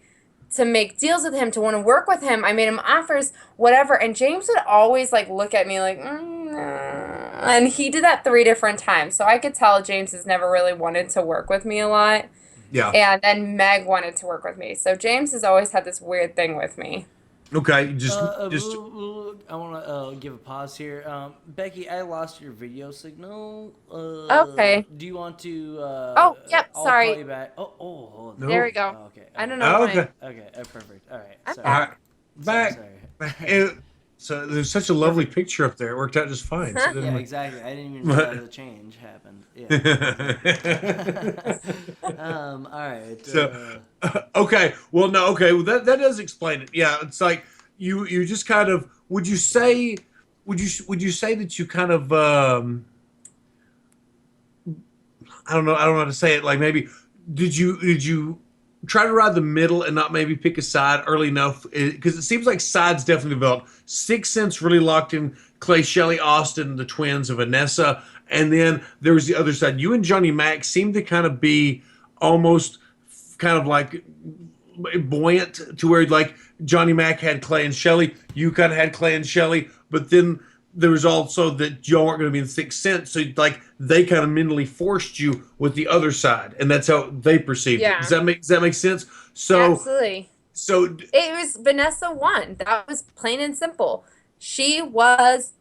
to make deals with him, to want to work with him. I made him offers, whatever. And James would always look at me like, and he did that 3 different times. So I could tell James has never really wanted to work with me a lot. Yeah. And then Meg wanted to work with me. So James has always had this weird thing with me. Okay, I want to give a pause here. Becky, I lost your video signal. Okay. Do you want to? Yep. I'll sorry. call you back. Oh, no. There we go. Oh, okay. I don't know. Okay. Okay. Perfect. All right. I'm Sorry. back. Back. So there's such a lovely picture up there. It worked out just fine. So Yeah, exactly. I didn't even realize the change happened. Yeah. All right. So, okay. Well, no. Okay. Well, that does explain it. Yeah. It's like you just kind of. Would you say that you kind of I don't know how to say it. Like maybe did you try to ride the middle and not maybe pick a side early enough? Because it seems like sides definitely developed. Sixth Sense really locked in Clay, Shelly, Austin, the twins of Vanessa. And then there was the other side. You and Johnny Mac seemed to kind of be almost kind of like buoyant to where Johnny Mac had Clay and Shelly. You kind of had Clay and Shelly. But then there was also that y'all weren't going to be in Sixth Sense. So they kind of mentally forced you with the other side. And that's how they perceived it. Does that make sense? So Absolutely. So it was Vanessa won. That was plain and simple. She was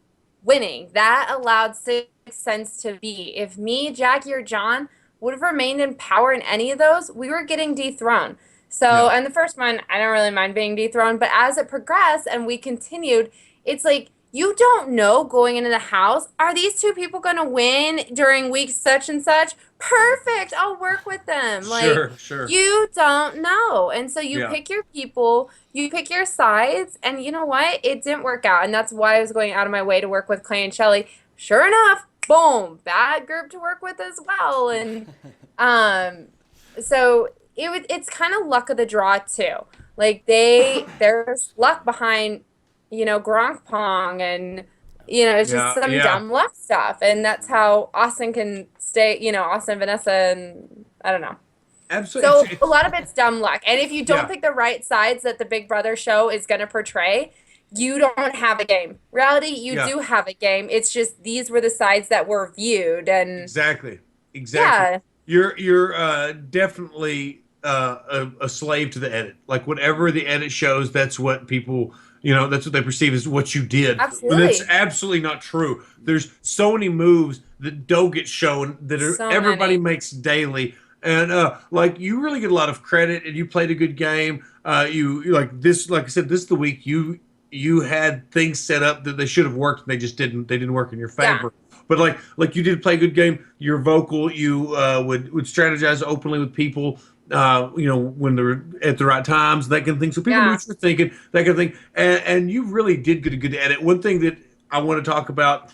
winning. That allowed Sixth Sense to be. If me, Jackie, or John would have remained in power in any of those, we were getting dethroned. So, Yeah. and the first one, I don't really mind being dethroned, but as it progressed and we continued, it's like you don't know going into the house, are these two people going to win during week such and such? Perfect. I'll work with them. Like, Sure, sure. you don't know. And so you Yeah. pick your people, you pick your sides, and you know what? It didn't work out. And that's why I was going out of my way to work with Clay and Shelly. Sure enough, boom, bad group to work with as well. And so it's kind of luck of the draw too. Like there's luck behind, Gronk Pong and it's just Yeah, some yeah. dumb luck stuff. And that's how Austin can stay, Austin, Vanessa, and I don't know. Absolutely. So a lot of it's dumb luck. And if you don't Yeah. pick the right sides that the Big Brother show is going to portray, you don't have a game. Reality, you Yeah. do have a game. It's just these were the sides that were viewed. And Exactly. Exactly. yeah, You're definitely a slave to the edit. Like whatever the edit shows, that's what people, that's what they perceive as what you did. When it's absolutely. absolutely not true. There's so many moves that don't get shown that So everybody many. makes daily. And like you really get a lot of credit, and you played a good game. Like this, like I said, this is the week you had things set up that they should have worked, and they just didn't. They didn't work in your Yeah. favor. But like you did play a good game. You're vocal. You would strategize openly with people. When they're at the right times, that kind of thing. So people knew Yeah. what you're thinking, that kind of thing. And you really did get a good at it. One thing that I want to talk about,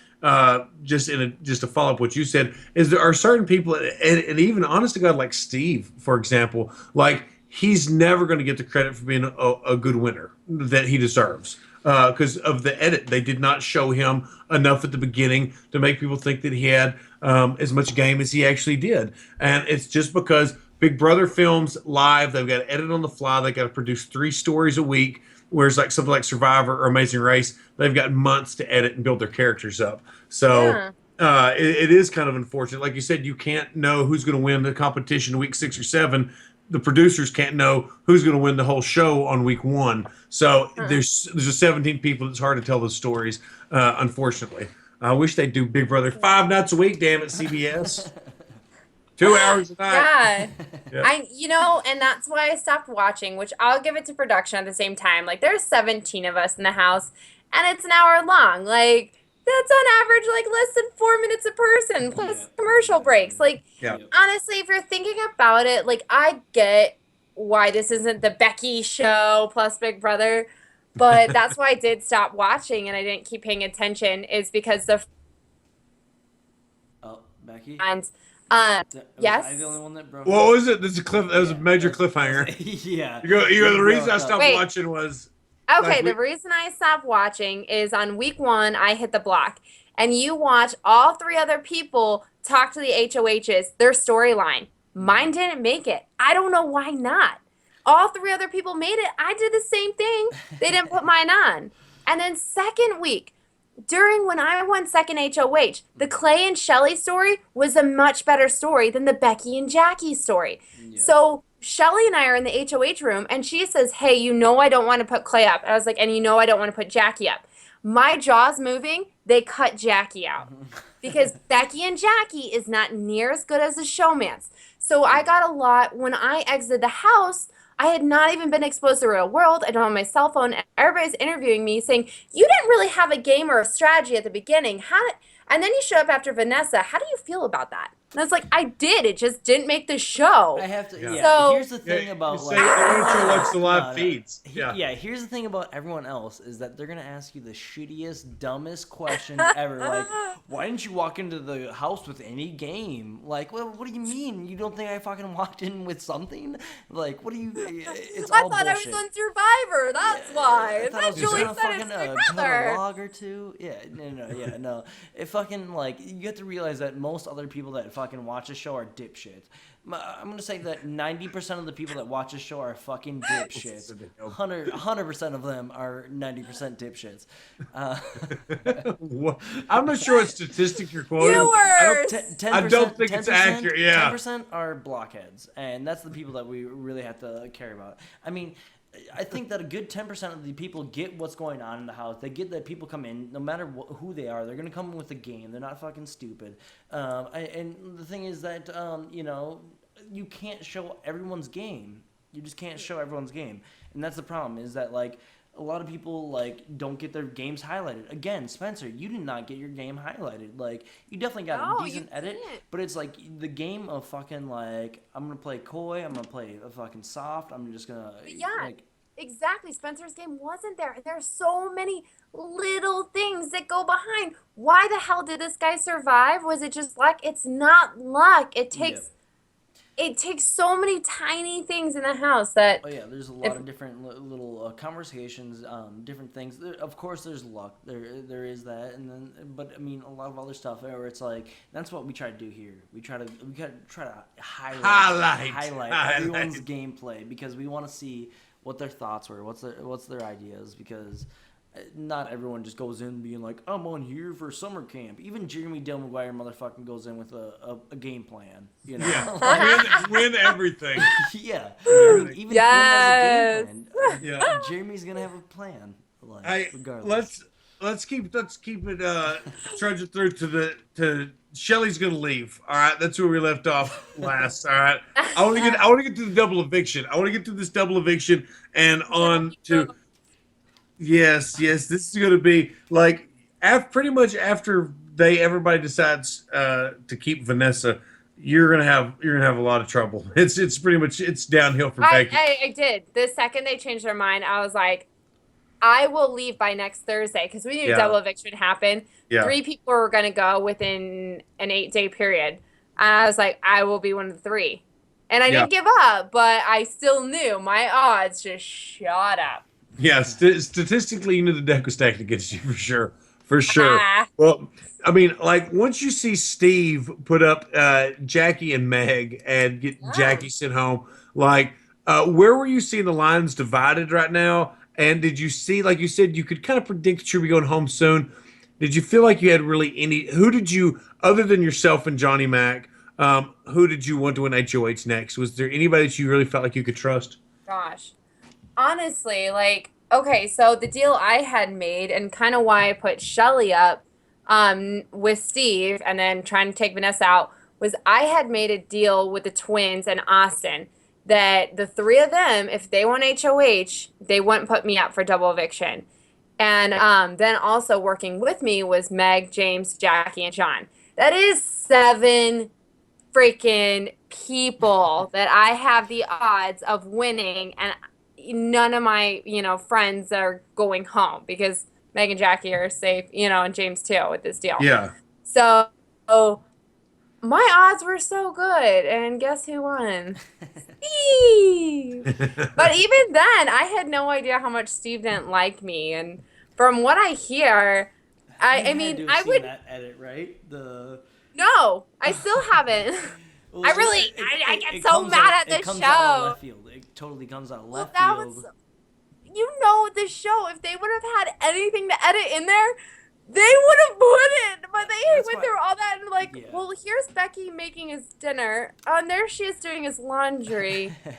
just to follow up what you said, is there are certain people, and even honest to God, like Steve, for example, like he's never going to get the credit for being a good winner that he deserves because of the edit. They did not show him enough at the beginning to make people think that he had as much game as he actually did. And it's just because Big Brother films live, they've got to edit on the fly, they've got to produce 3 stories a week. Whereas like something like Survivor or Amazing Race, they've got months to edit and build their characters up. So Yeah. it is kind of unfortunate. Like you said, you can't know who's going to win the competition week 6 or 7. The producers can't know who's going to win the whole show on week 1. So Huh. there's just 17 people. It's hard to tell those stories. Unfortunately, I wish they'd do Big Brother 5 nights a week. Damn it, CBS, 2 hours a night. Yeah. Yeah, And that's why I stopped watching, which I'll give it to production at the same time. Like, there's 17 of us in the house, and it's an hour long. Like, that's on average, like, less than 4 minutes a person, plus commercial breaks. Like, yeah. honestly, if you're thinking about it, like, I get why this isn't the Becky show plus Big Brother, but that's why I did stop watching and I didn't keep paying attention, is because the Oh, Becky? fans, Was I the only yes. one that broke What up? was it? This is a cliff. That was a Yeah, major that's- cliffhanger. yeah. The reason I broke up. stopped Wait. watching was Okay, like the reason I stopped watching is on week 1, I hit the block. And you watch all 3 other people talk to the HOHs, their storyline. Mine didn't make it. I don't know why not. All 3 other people made it. I did the same thing. They didn't put mine on. And then second week, during when I won second HOH, the Clay and Shelly story was a much better story than the Becky and Jackie story. Yeah. So Shelly and I are in the HOH room, and she says, "Hey, I don't want to put Clay up." And I was like, "And I don't want to put Jackie up." My jaw's moving. They cut Jackie out because Becky and Jackie is not near as good as the showmance. So I got a lot when I exited the house. I had not even been exposed to the real world. I don't have my cell phone. Everybody's interviewing me saying, "You didn't really have a game or a strategy at the beginning. And then you show up after Vanessa. How do you feel about that?" And I was like, "I did. It just didn't make the show." I have to. Yeah. Yeah. So- Here's the thing about you like. say they won't show watch the live No, feeds. he- Yeah. yeah. Here's the thing about everyone else is that they're gonna ask you the shittiest, dumbest questions ever. Like, why didn't you walk into the house with any game? Like, well, what do you mean? You don't think I fucking walked in with something? Like, what do you? It's I all thought I was bullshit. on Survivor. That's why. I And thought I then was just Julie gonna said it's fucking Big cut a Brother. log or two. Yeah, no. It fucking like you have to realize that most other people that fucking watch a show are dipshits. I'm gonna say that 90% of the people that watch a show are fucking dipshits. 100% of them are 90% dipshits. I'm not sure what statistic you're quoting. I Viewers! don't, I don't think it's accurate. Yeah. 10% are blockheads, and that's the people that we really have to care about. I mean, I think that a good 10% of the people get what's going on in the house. They get that people come in, no matter who they are, they're going to come in with a game. They're not fucking stupid. And the thing is that, you can't show everyone's game. You just can't show everyone's game. And that's the problem, is that, like, a lot of people, like, don't get their games highlighted. Again, Spencer, you did not get your game highlighted. Like, you definitely got a decent edit, but it's like the game of fucking, like, I'm going to play coy, I'm going to play a fucking soft, I'm just going to, like... Exactly. Spencer's game wasn't there. There are so many little things that go behind. Why the hell did this guy survive? Was it just luck? It's not luck. It takes so many tiny things in the house that... Oh, yeah, there's a lot of different little conversations, different things. Of course, there's luck. There is that, but I mean, a lot of other stuff where it's like, that's what we try to do here. We try to highlight everyone's gameplay, because we want to see what their thoughts were, what's their ideas, because not everyone just goes in being like, I'm on here for summer camp. Even Jeremy Dale McGuire motherfucking goes in with a game plan, you know? Yeah, win everything. Yeah. I mean, even if he has a game plan, Yeah. Jeremy's gonna have a plan, like, regardless. Let's keep it trudging through to Shelly's gonna leave. All right, that's where we left off last. All right, I want to get to the double eviction. I want to get to this double eviction and on to. Yes. This is gonna be like pretty much after everybody decides to keep Vanessa. You're gonna have a lot of trouble. It's pretty much downhill for Becky. I did. The second they changed their mind, I was like, I will leave by next Thursday, because we knew double eviction happened. Yeah. 3 people were going to go within an 8-day period. And I was like, I will be one of the 3. And I didn't give up, but I still knew my odds just shot up. Yeah, statistically, you knew the deck was stacked against you for sure. For sure. Well, I mean, like, once you see Steve put up Jackie and Meg and get Jackie sent home, like, where were you seeing the lines divided right now? And did you see, like you said, you could kind of predict that you'll be going home soon. Did you feel like you had really who did you, other than yourself and Johnny Mac, who did you want to win HOH next? Was there anybody that you really felt like you could trust? Gosh. Honestly, like, okay, so the deal I had made, and kind of why I put Shelly up with Steve and then trying to take Vanessa out, was I had made a deal with the twins and Austin that the 3 of them, if they won HOH, they wouldn't put me up for double eviction. And then also working with me was Meg, James, Jackie, and John. That is 7 freaking people that I have the odds of winning, and none of my, friends are going home, because Meg and Jackie are safe, and James too with this deal. Yeah. So my odds were so good, and guess who won? Steve! But even then, I had no idea how much Steve didn't like me, and from what I hear, I mean, I would... that edit, right? No, I still haven't. Well, I get so mad at this show. It comes out of left field. It totally comes out of left field. The show, if they would have had anything to edit in there, they would have put it, but they went through all that and well, here's Becky making his dinner. And there she is doing his laundry. I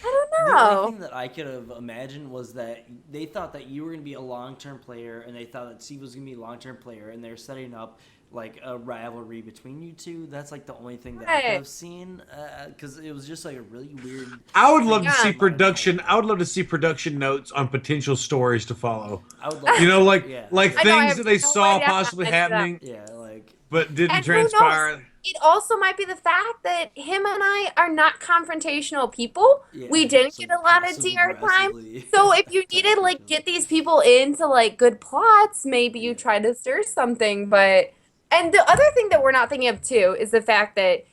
don't know. The only thing that I could have imagined was that they thought that you were going to be a long-term player, and they thought that Steve was going to be a long-term player, and they're setting up like a rivalry between you two. That's like the only thing that I could have seen, because it was just like a really weird. I would love to see production. I would love to see production notes on potential stories to follow. I would love things that they saw possibly happening. Yeah, but didn't transpire. It also might be the fact that him and I are not confrontational people. Yeah, we didn't get a lot of DR time. So if you needed get these people into good plots, maybe you try to stir something, but. And the other thing that we're not thinking of, too, is the fact that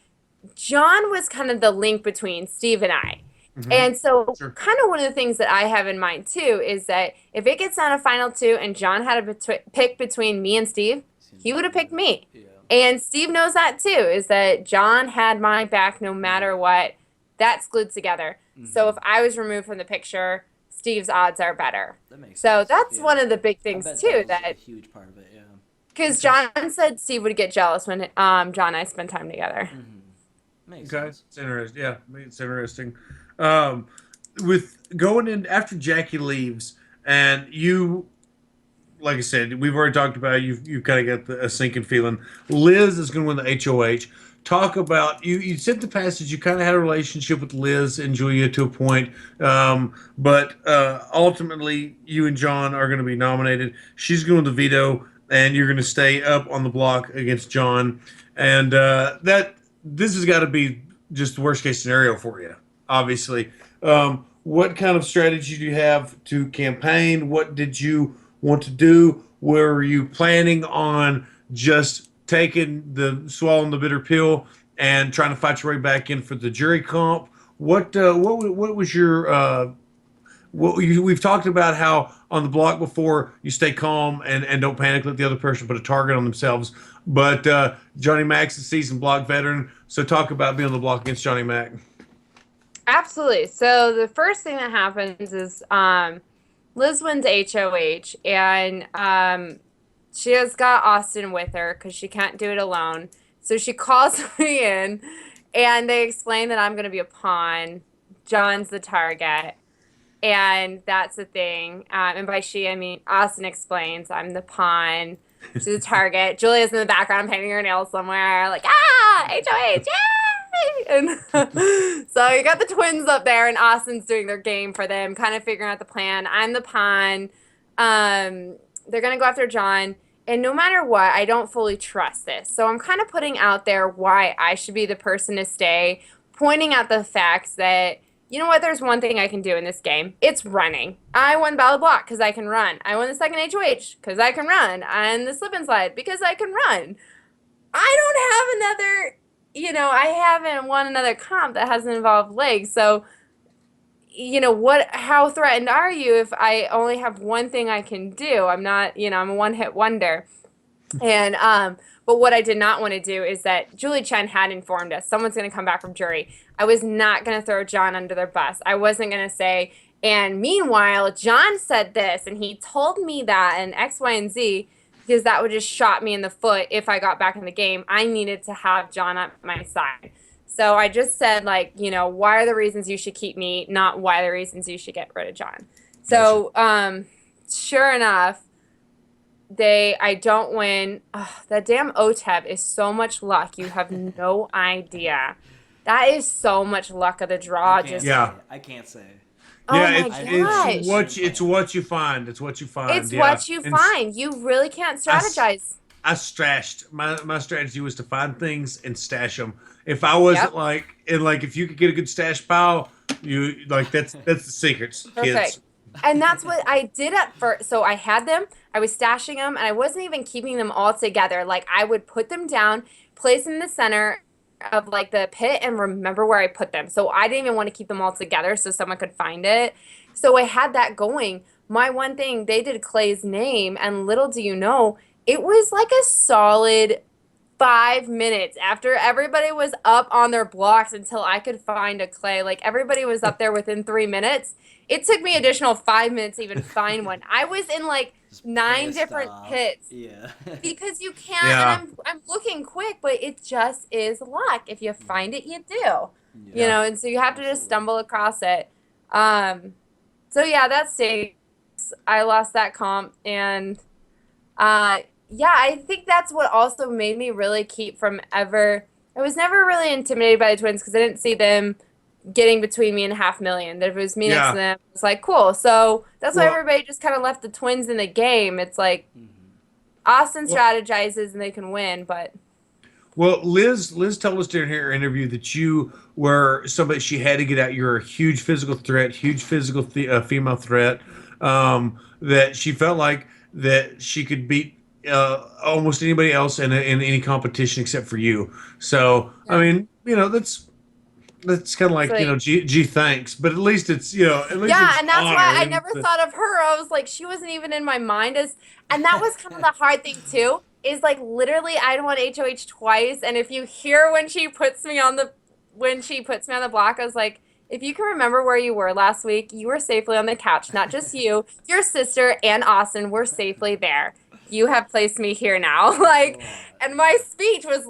John was kind of the link between Steve and I. Mm-hmm. And so kind of one of the things that I have in mind, too, is that if it gets down to final 2 and John had to pick between me and Steve, he would have picked me. Yeah. And Steve knows that, too, is that John had my back no matter what. That's glued together. Mm-hmm. So if I was removed from the picture, Steve's odds are better. That makes sense. That's one of the big things, too. That was a huge part of it, yeah. Because John said Steve would get jealous when John and I spend time together. Mm-hmm. Makes okay, sense. it's interesting. Yeah, it's interesting. with going in after Jackie leaves, and you, like I said, we've already talked about it. You kind of got a sinking feeling. Liz is going to win the HOH. Talk about you. You said the passage. You kind of had a relationship with Liz and Julia to a point, but ultimately, you and John are going to be nominated. She's going to veto, and you're going to stay up on the block against John. And that this has got to be just the worst case scenario for you, obviously. What kind of strategy do you have to campaign? What did you want to do? Were you planning on just taking swallowing the bitter pill and trying to fight your way back in for the jury comp? What was your we've talked about how on the block before you stay calm and don't panic, let the other person put a target on themselves. But Johnny Mac's a seasoned block veteran, so talk about being on the block against Johnny Mac. Absolutely. So the first thing that happens is Liz wins HOH, and she has got Austin with her because she can't do it alone. So she calls me in, and they explain that I'm going to be a pawn. John's the target, and that's the thing. And by she, I mean Austin explains I'm the pawn. She's the target. Julia's in the background painting her nails somewhere, like, HOH, yay! And so you got the twins up there, and Austin's doing their game for them, kind of figuring out the plan. I'm the pawn. They're going to go after John. And no matter what, I don't fully trust this. So I'm kind of putting out there why I should be the person to stay, pointing out the facts that, you know what, there's one thing I can do in this game. It's running. I won Battle Block because I can run. I won the second HOH because I can run. And the slip and slide because I can run. I don't have another, I haven't won another comp that hasn't involved legs. So, how threatened are you if I only have one thing I can do? I'm not, I'm a one-hit wonder. And, but what I did not want to do is that Julie Chen had informed us someone's going to come back from jury. I was not going to throw John under their bus. I wasn't going to say, and meanwhile, John said this, and he told me that, and X, Y, and Z, because that would just shot me in the foot if I got back in the game. I needed to have John at my side. So I just said, why are the reasons you should keep me, not why are the reasons you should get rid of John. So, sure enough, I don't win. That damn OTEP is so much luck. You have no idea. That is so much luck of the draw. I can't say. Oh Yeah, my gosh. it's what you find. It's what you find. It's what you find. You really can't strategize. I stashed. My strategy was to find things and stash them. If I wasn't if you could get a good stash pile, that's the secrets, Perfect. kids. And that's what I did at first. So I had them, I was stashing them, and I wasn't even keeping them all together. Like, I would put them down, place them in the center of the pit, and remember where I put them. So I didn't even want to keep them all together so someone could find it. So I had that going. My one thing, they did Clay's name, and little do you know, it was like a solid 5 minutes after everybody was up on their blocks until I could find a Clay. Like, everybody was up there within 3 minutes. It took me additional 5 minutes to even find one. I was in 9 different pits. Yeah. Because you can't, and I'm looking quick, but it just is luck. If you find it, you do. Yeah. And so you have to just stumble across it. So yeah, that stinks. I lost that comp, and I think that's what also made me really keep from ever. I was never really intimidated by the twins because I didn't see them getting between me and $500,000. That if it was me next to them, it's like, cool. So that's why everybody just kind of left the twins in the game. It's like Austin strategizes and they can win, but. Well, Liz told us during her interview that you were somebody she had to get out. You're a huge physical threat, huge physical female threat. That she felt like that she could beat almost anybody else in any competition except for you. So I mean, that's kind of like, gee, thanks. But at least it's at least it's and that's honor. why I never thought of her. I was like, she wasn't even in my mind and that was kind of the hard thing too. Is literally I'd won HOH twice, and if you hear when she puts me on the block, I was like, if you can remember where you were last week, you were safely on the couch. Not just you, your sister and Austin were safely there. You have placed me here now. And my speech was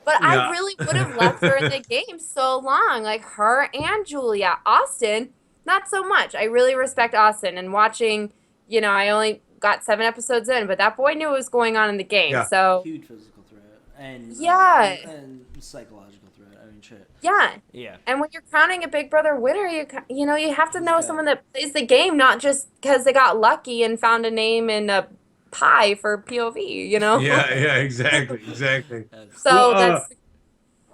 But I Yeah. really would have left her in the game so long. Like her and Julia. Austin, not so much. I really respect Austin and watching, I only got 7 episodes in, but that boy knew what was going on in the game. Yeah. So Huge physical threat and yeah. and psychological threat. I mean, shit. Yeah. Yeah. And when you're crowning a Big Brother winner, you have to He's know got someone that plays the game, not just because they got lucky and found a name in a pie for POV, Yeah, yeah, exactly, exactly. Well, So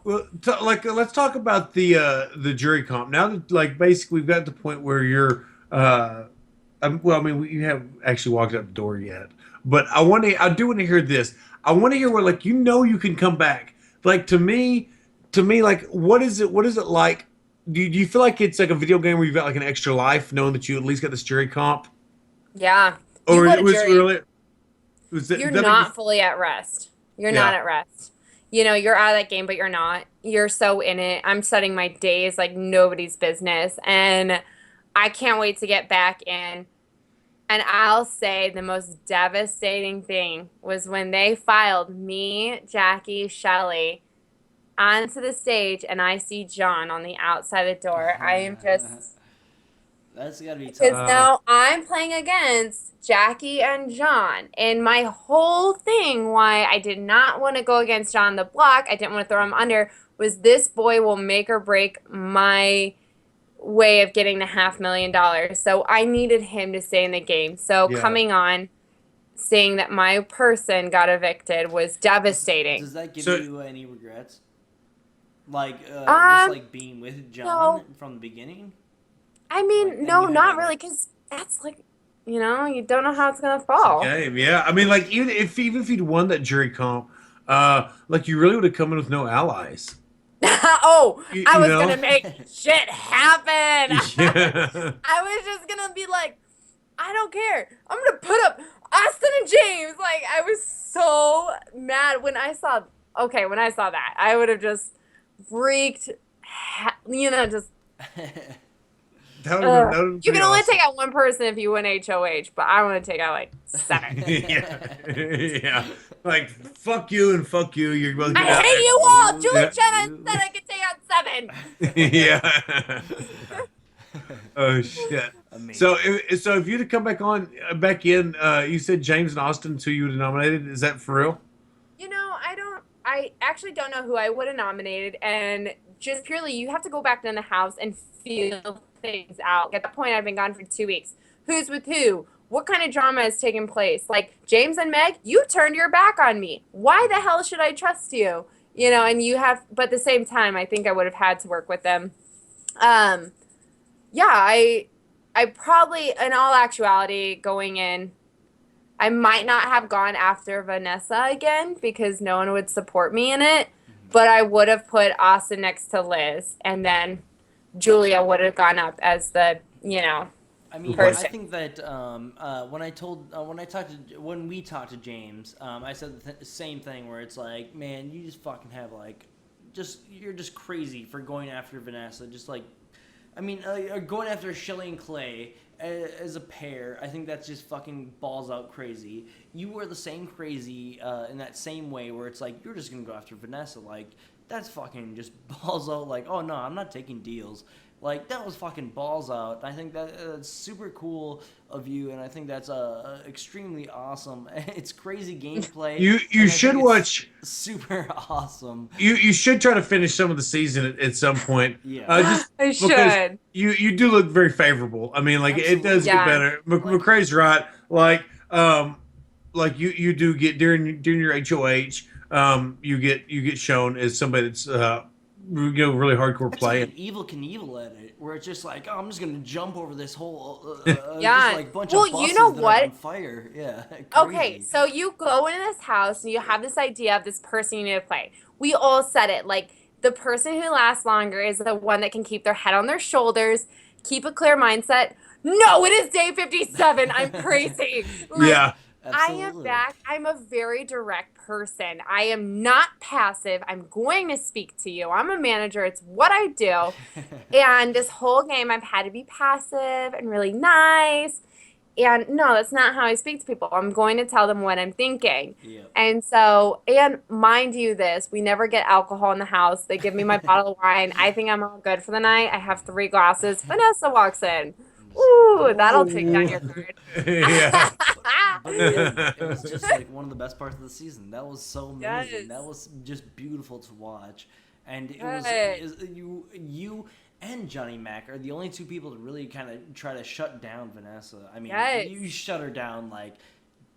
that's let's talk about the jury comp now that basically we've got to the point where you're well, I mean, you haven't actually walked out the door yet, but I do want to hear this. I want to hear where you can come back. Like to me, like what is it like? Do you feel like it's like a video game where you've got like an extra life, knowing that you at least got this jury comp, yeah. You or go it to was jury. really was that, You're that make not you- fully at rest. You're yeah. not at rest. You're out of that game, but you're not. You're so in it. I'm studying my days like nobody's business. And I can't wait to get back in. And I'll say the most devastating thing was when they filed me, Jackie, Shelley onto the stage and I see John on the outside the door. I am just That's gotta be because tough. now I'm playing against Jackie and John. And my whole thing why I did not want to go against John the block, I didn't want to throw him under, was this boy will make or break my way of getting the $500,000. So I needed him to stay in the game. So Yeah. coming on, seeing that my person got evicted was devastating. Does that give So- you any regrets? Like, just like being with John no. from the beginning? I mean, Like, and no, you had not that, really, like- because that's like, you don't know how it's gonna fall. Game, yeah. I mean, like even if you'd won that jury comp, like you really would have come in with no allies. Oh, You- I you was know? gonna make shit happen. Yeah. I was just gonna be like, I don't care. I'm gonna put up Austin and James. Like, I was so mad when I saw. Okay, when I saw that, I would have just freaked. Just. That would've been You can pretty only awesome. take out one person if you win HOH, but I want to take out like 7. Yeah, yeah. Like fuck you and fuck you. You're both. I hate you all. Julie Yeah. Jenna said I could take out 7. Yeah. Oh shit. Amazing. So if you'd have come back in, you said James and Austin's who you would have nominated. Is that for real? I actually don't know who I would have nominated, and just purely you have to go back in the house and feel things out. At that point, I've been gone for 2 weeks. Who's with who? What kind of drama is taking place? Like, James and Meg, you turned your back on me. Why the hell should I trust you? And you have, but at the same time, I think I would have had to work with them. Yeah, I probably, in all actuality, going in, I might not have gone after Vanessa again because no one would support me in it, but I would have put Austin next to Liz, and then Julia would have gone up as the, I mean, person. I think that when we talked to James, I said the same thing where it's like, man, you just fucking have you're just crazy for going after Vanessa. Just like, I mean, going after Shelley and Clay as a pair. I think that's just fucking balls out crazy. You were the same crazy in that same way where it's like you're just gonna go after Vanessa. Like that's fucking just balls out. Like, oh no, I'm not taking deals. Like, that was fucking balls out. I think that's super cool of you, and I think that's extremely awesome. It's crazy gameplay. You and I should think it's watch. Super awesome. You should try to finish some of the season at some point. Yeah. Just I because should. you do look very favorable. I mean, like it does Absolutely. get better. McCrae's right. Like you do get during your HOH. You get shown as somebody that's really hardcore It's play. like Evil Knievel at it, where it's just like, oh, I'm just gonna jump over this whole Yeah. just like bunch Well, of buses you know that what? are on fire. Yeah. Okay, Crazy. so you go into this house and you have this idea of this person you need to play. We all said it. Like, the person who lasts longer is the one that can keep their head on their shoulders, keep a clear mindset. No, it is day 57. I'm crazy. Like, Yeah. I am Absolutely. back. I'm a very direct person. I am not passive. I'm going to speak to you. I'm a manager. It's what I do. And this whole game, I've had to be passive and really nice. And no, that's not how I speak to people. I'm going to tell them what I'm thinking. Yeah. And so, and mind you, this, we never get alcohol in the house. They give me my bottle of wine. I think I'm all good for the night. I have 3 glasses. Vanessa walks in. Ooh, that'll take down your guard. Yeah. But it was just like one of the best parts of the season. That was so amazing. Yes. That was just beautiful to watch, and Good. you and Johnny Mac are the only two people to really kind of try to shut down Vanessa. I mean, Yes. you shut her down like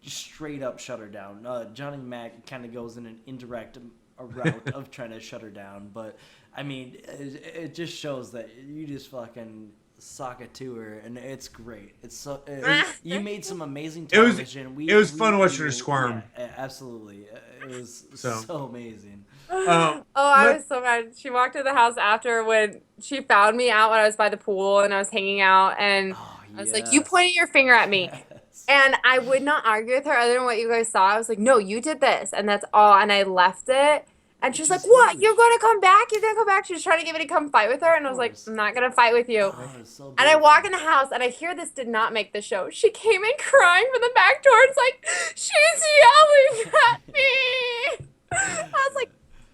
straight up shut her down. Johnny Mac kind of goes in an indirect route of trying to shut her down, but I mean, it just shows that you just fucking sock it to her, and it's great. It's so you made some amazing It was- television. it was fun watching her squirm. Yeah, absolutely, it was So. so amazing. Oh, I was so mad. She walked to the house after when she found me out when I was by the pool and I was hanging out, and Oh, I was like, "You yes. pointed your finger at me." Yes. And I would not argue with her other than what you guys saw. I was like, no, you did this. And that's all. And I left it. And she's Which like, is what? huge. You're going to come back? You're going to come back? She was trying to get me to come fight with her. And I was like, course. I'm not going to fight with you. Oh, it's so And I walk in beautiful. the house and I hear this did not make the show. She came in crying from the back door. It's like, she's yelling at me. I was like,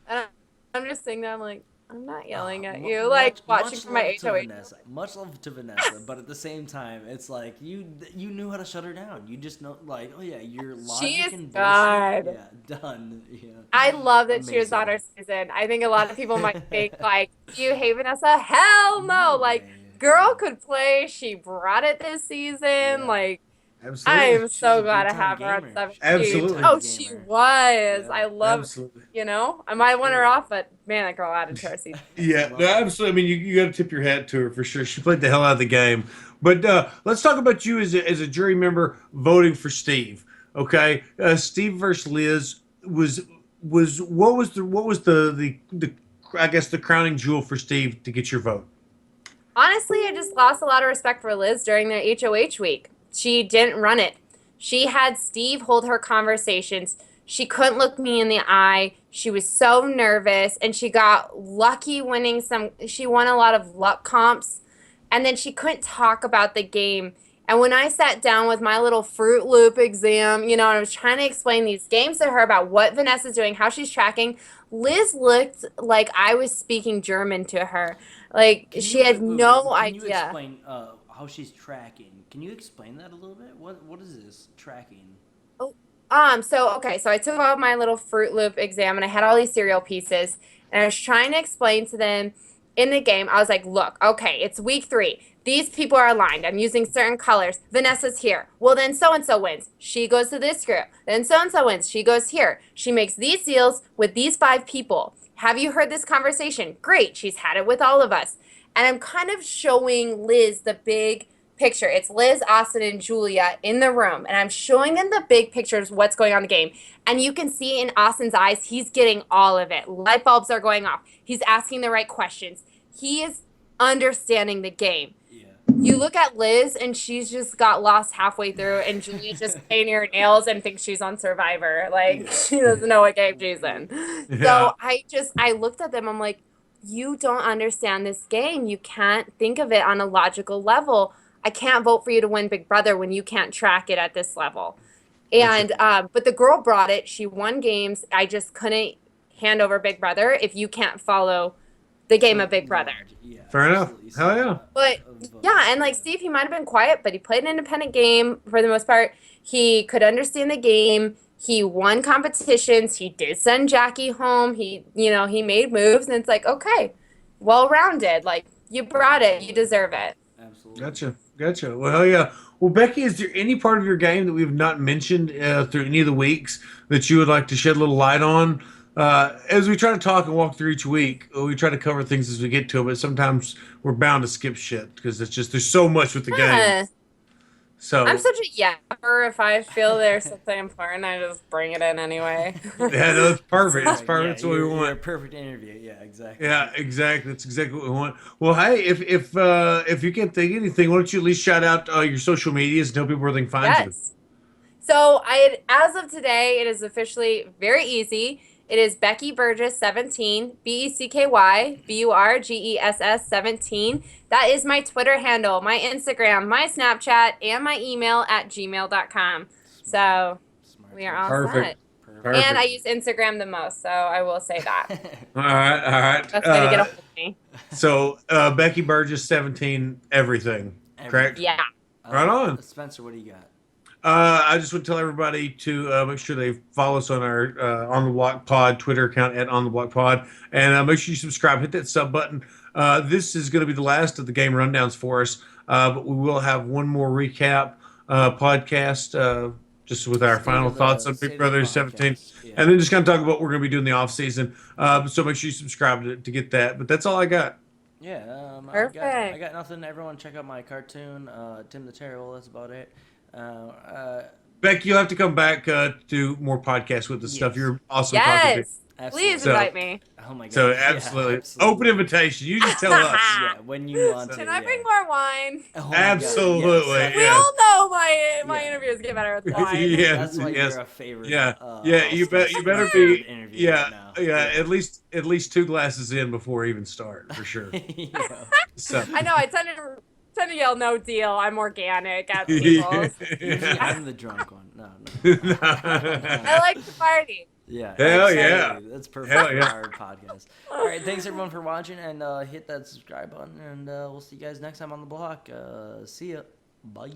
and I'm just sitting there. I'm like, I'm not yelling at you. Like, watching from my love to HOH. Vanessa. Much love to Vanessa, but at the same time, it's like you knew how to shut her down. You just know, like, oh yeah, your logic She's and bullshit. God. Yeah, done. Yeah. I love that she was Amazing. on our season. I think a lot of people might think like, "Do you hate Vanessa?" Hell no! No Like, way. girl could play. She brought it this season. Yeah. Like, I Absolutely. am She so was a glad to big-time have her on gamer. 17. Absolutely. Oh, Big-time she gamer. was. Yeah. I love. Absolutely. You know, I might want her off, but man, that girl added to our season. Yeah, Love no, it. absolutely. I mean, you got to tip your hat to her for sure. She played the hell out of the game. But let's talk about you as a jury member voting for Steve. Okay, Steve versus Liz was what was the I guess the crowning jewel for Steve to get your vote. Honestly, I just lost a lot of respect for Liz during their HOH week. She didn't run it. She had Steve hold her conversations. She couldn't look me in the eye. She was so nervous, and she got lucky winning some. She won a lot of luck comps, and then she couldn't talk about the game. And when I sat down with my little Fruit Loop exam, and I was trying to explain these games to her about what Vanessa's doing, how she's tracking, Liz looked like I was speaking German to her. Like she had no Can you idea. explain how she's tracking? Can you explain that a little bit? What is this tracking? Oh, so I took all my little Fruit Loop exam and I had all these cereal pieces and I was trying to explain to them in the game. I was like, look, okay, it's week 3. These people are aligned. I'm using certain colors. Vanessa's here. Well, then so and so wins. She goes to this group. Then so and so wins. She goes here. She makes these deals with these 5 people. Have you heard this conversation? Great. She's had it with all of us. And I'm kind of showing Liz the big picture. It's Liz, Austin, and Julia in the room, and I'm showing them the big pictures of what's going on in the game. And you can see in Austin's eyes, he's getting all of it. Light bulbs are going off. He's asking the right questions. He is understanding the game. Yeah. You look at Liz, and she's just got lost halfway through, and Julia's just painting her nails and thinks she's on Survivor. Like, she doesn't know what game she's in. Yeah. So I looked at them. I'm like, you don't understand this game. You can't think of it on a logical level. I can't vote for you to win Big Brother when you can't track it at this level. And but the girl brought it. She won games. I just couldn't hand over Big Brother if you can't follow the game of Big Brother. Yeah, Fair enough. absolutely. Hell yeah. But yeah, and like Steve, he might have been quiet, but he played an independent game for the most part. He could understand the game. He won competitions. He did send Jackie home. He made moves, and it's like, okay, well-rounded. Like, you brought it. You deserve it. Absolutely. Gotcha. Well, hell yeah. Well, Becky, is there any part of your game that we've not mentioned through any of the weeks that you would like to shed a little light on? As we try to talk and walk through each week, we try to cover things as we get to it, but sometimes we're bound to skip shit because it's just there's so much with the game. Yeah. So I'm such a yapper. If I feel there's something important, I just bring it in anyway. yeah, no, it's perfect. It's Like, perfect. yeah, That's what we you're a want. perfect interview. Yeah, exactly. Yeah, exactly. That's exactly what we want. Well, hey, if you can't think of anything, why don't you at least shout out your social medias and tell people where they can find you? Yes. So as of today, it is officially very easy. It is Becky Burgess 17, BECKYBURGESS 17. That is my Twitter handle, my Instagram, my Snapchat, and my email at gmail.com. So we are all Perfect. set. Perfect. And I use Instagram the most, so I will say that. All right. Best way to get a hold of me. So Becky Burgess 17 everything. Correct? Yeah. Right on. Spencer, what do you got? I just want to tell everybody to make sure they follow us on our On the Block Pod Twitter account at On the Block Pod, and make sure you subscribe. Hit that sub button. This is going to be the last of the game rundowns for us, but we will have one more recap podcast just with our final thoughts on Big Brother 17, and then just kind of talk about what we're going to be doing the off season. So make sure you subscribe to get that. But that's all I got. Yeah, Perfect. I got nothing. Everyone, check out my cartoon, Tim the Terrible. That's about it. Beck, you'll have to come back to do more podcasts with this stuff. You're awesome talking to. Yes. Please invite me. Oh my god. So absolutely. Open invitation. You just tell us. Yeah, when you want to. Can I bring more wine? Oh my Absolutely. God, yes. We all know my interviews get better with wine. Yeah, That's why yes. you're a favorite. Yeah, you better be. Now. At least 2 glasses in before we even start for sure. Yeah. So. I know. I tend to yell no deal. I'm organic at tables. Usually I'm the drunk one. No. I like to party. Yeah. Hell exactly. yeah. That's perfect Hell for yeah. our podcast. All right. Thanks everyone for watching, and hit that subscribe button, and we'll see you guys next time on the block. See ya. Bye.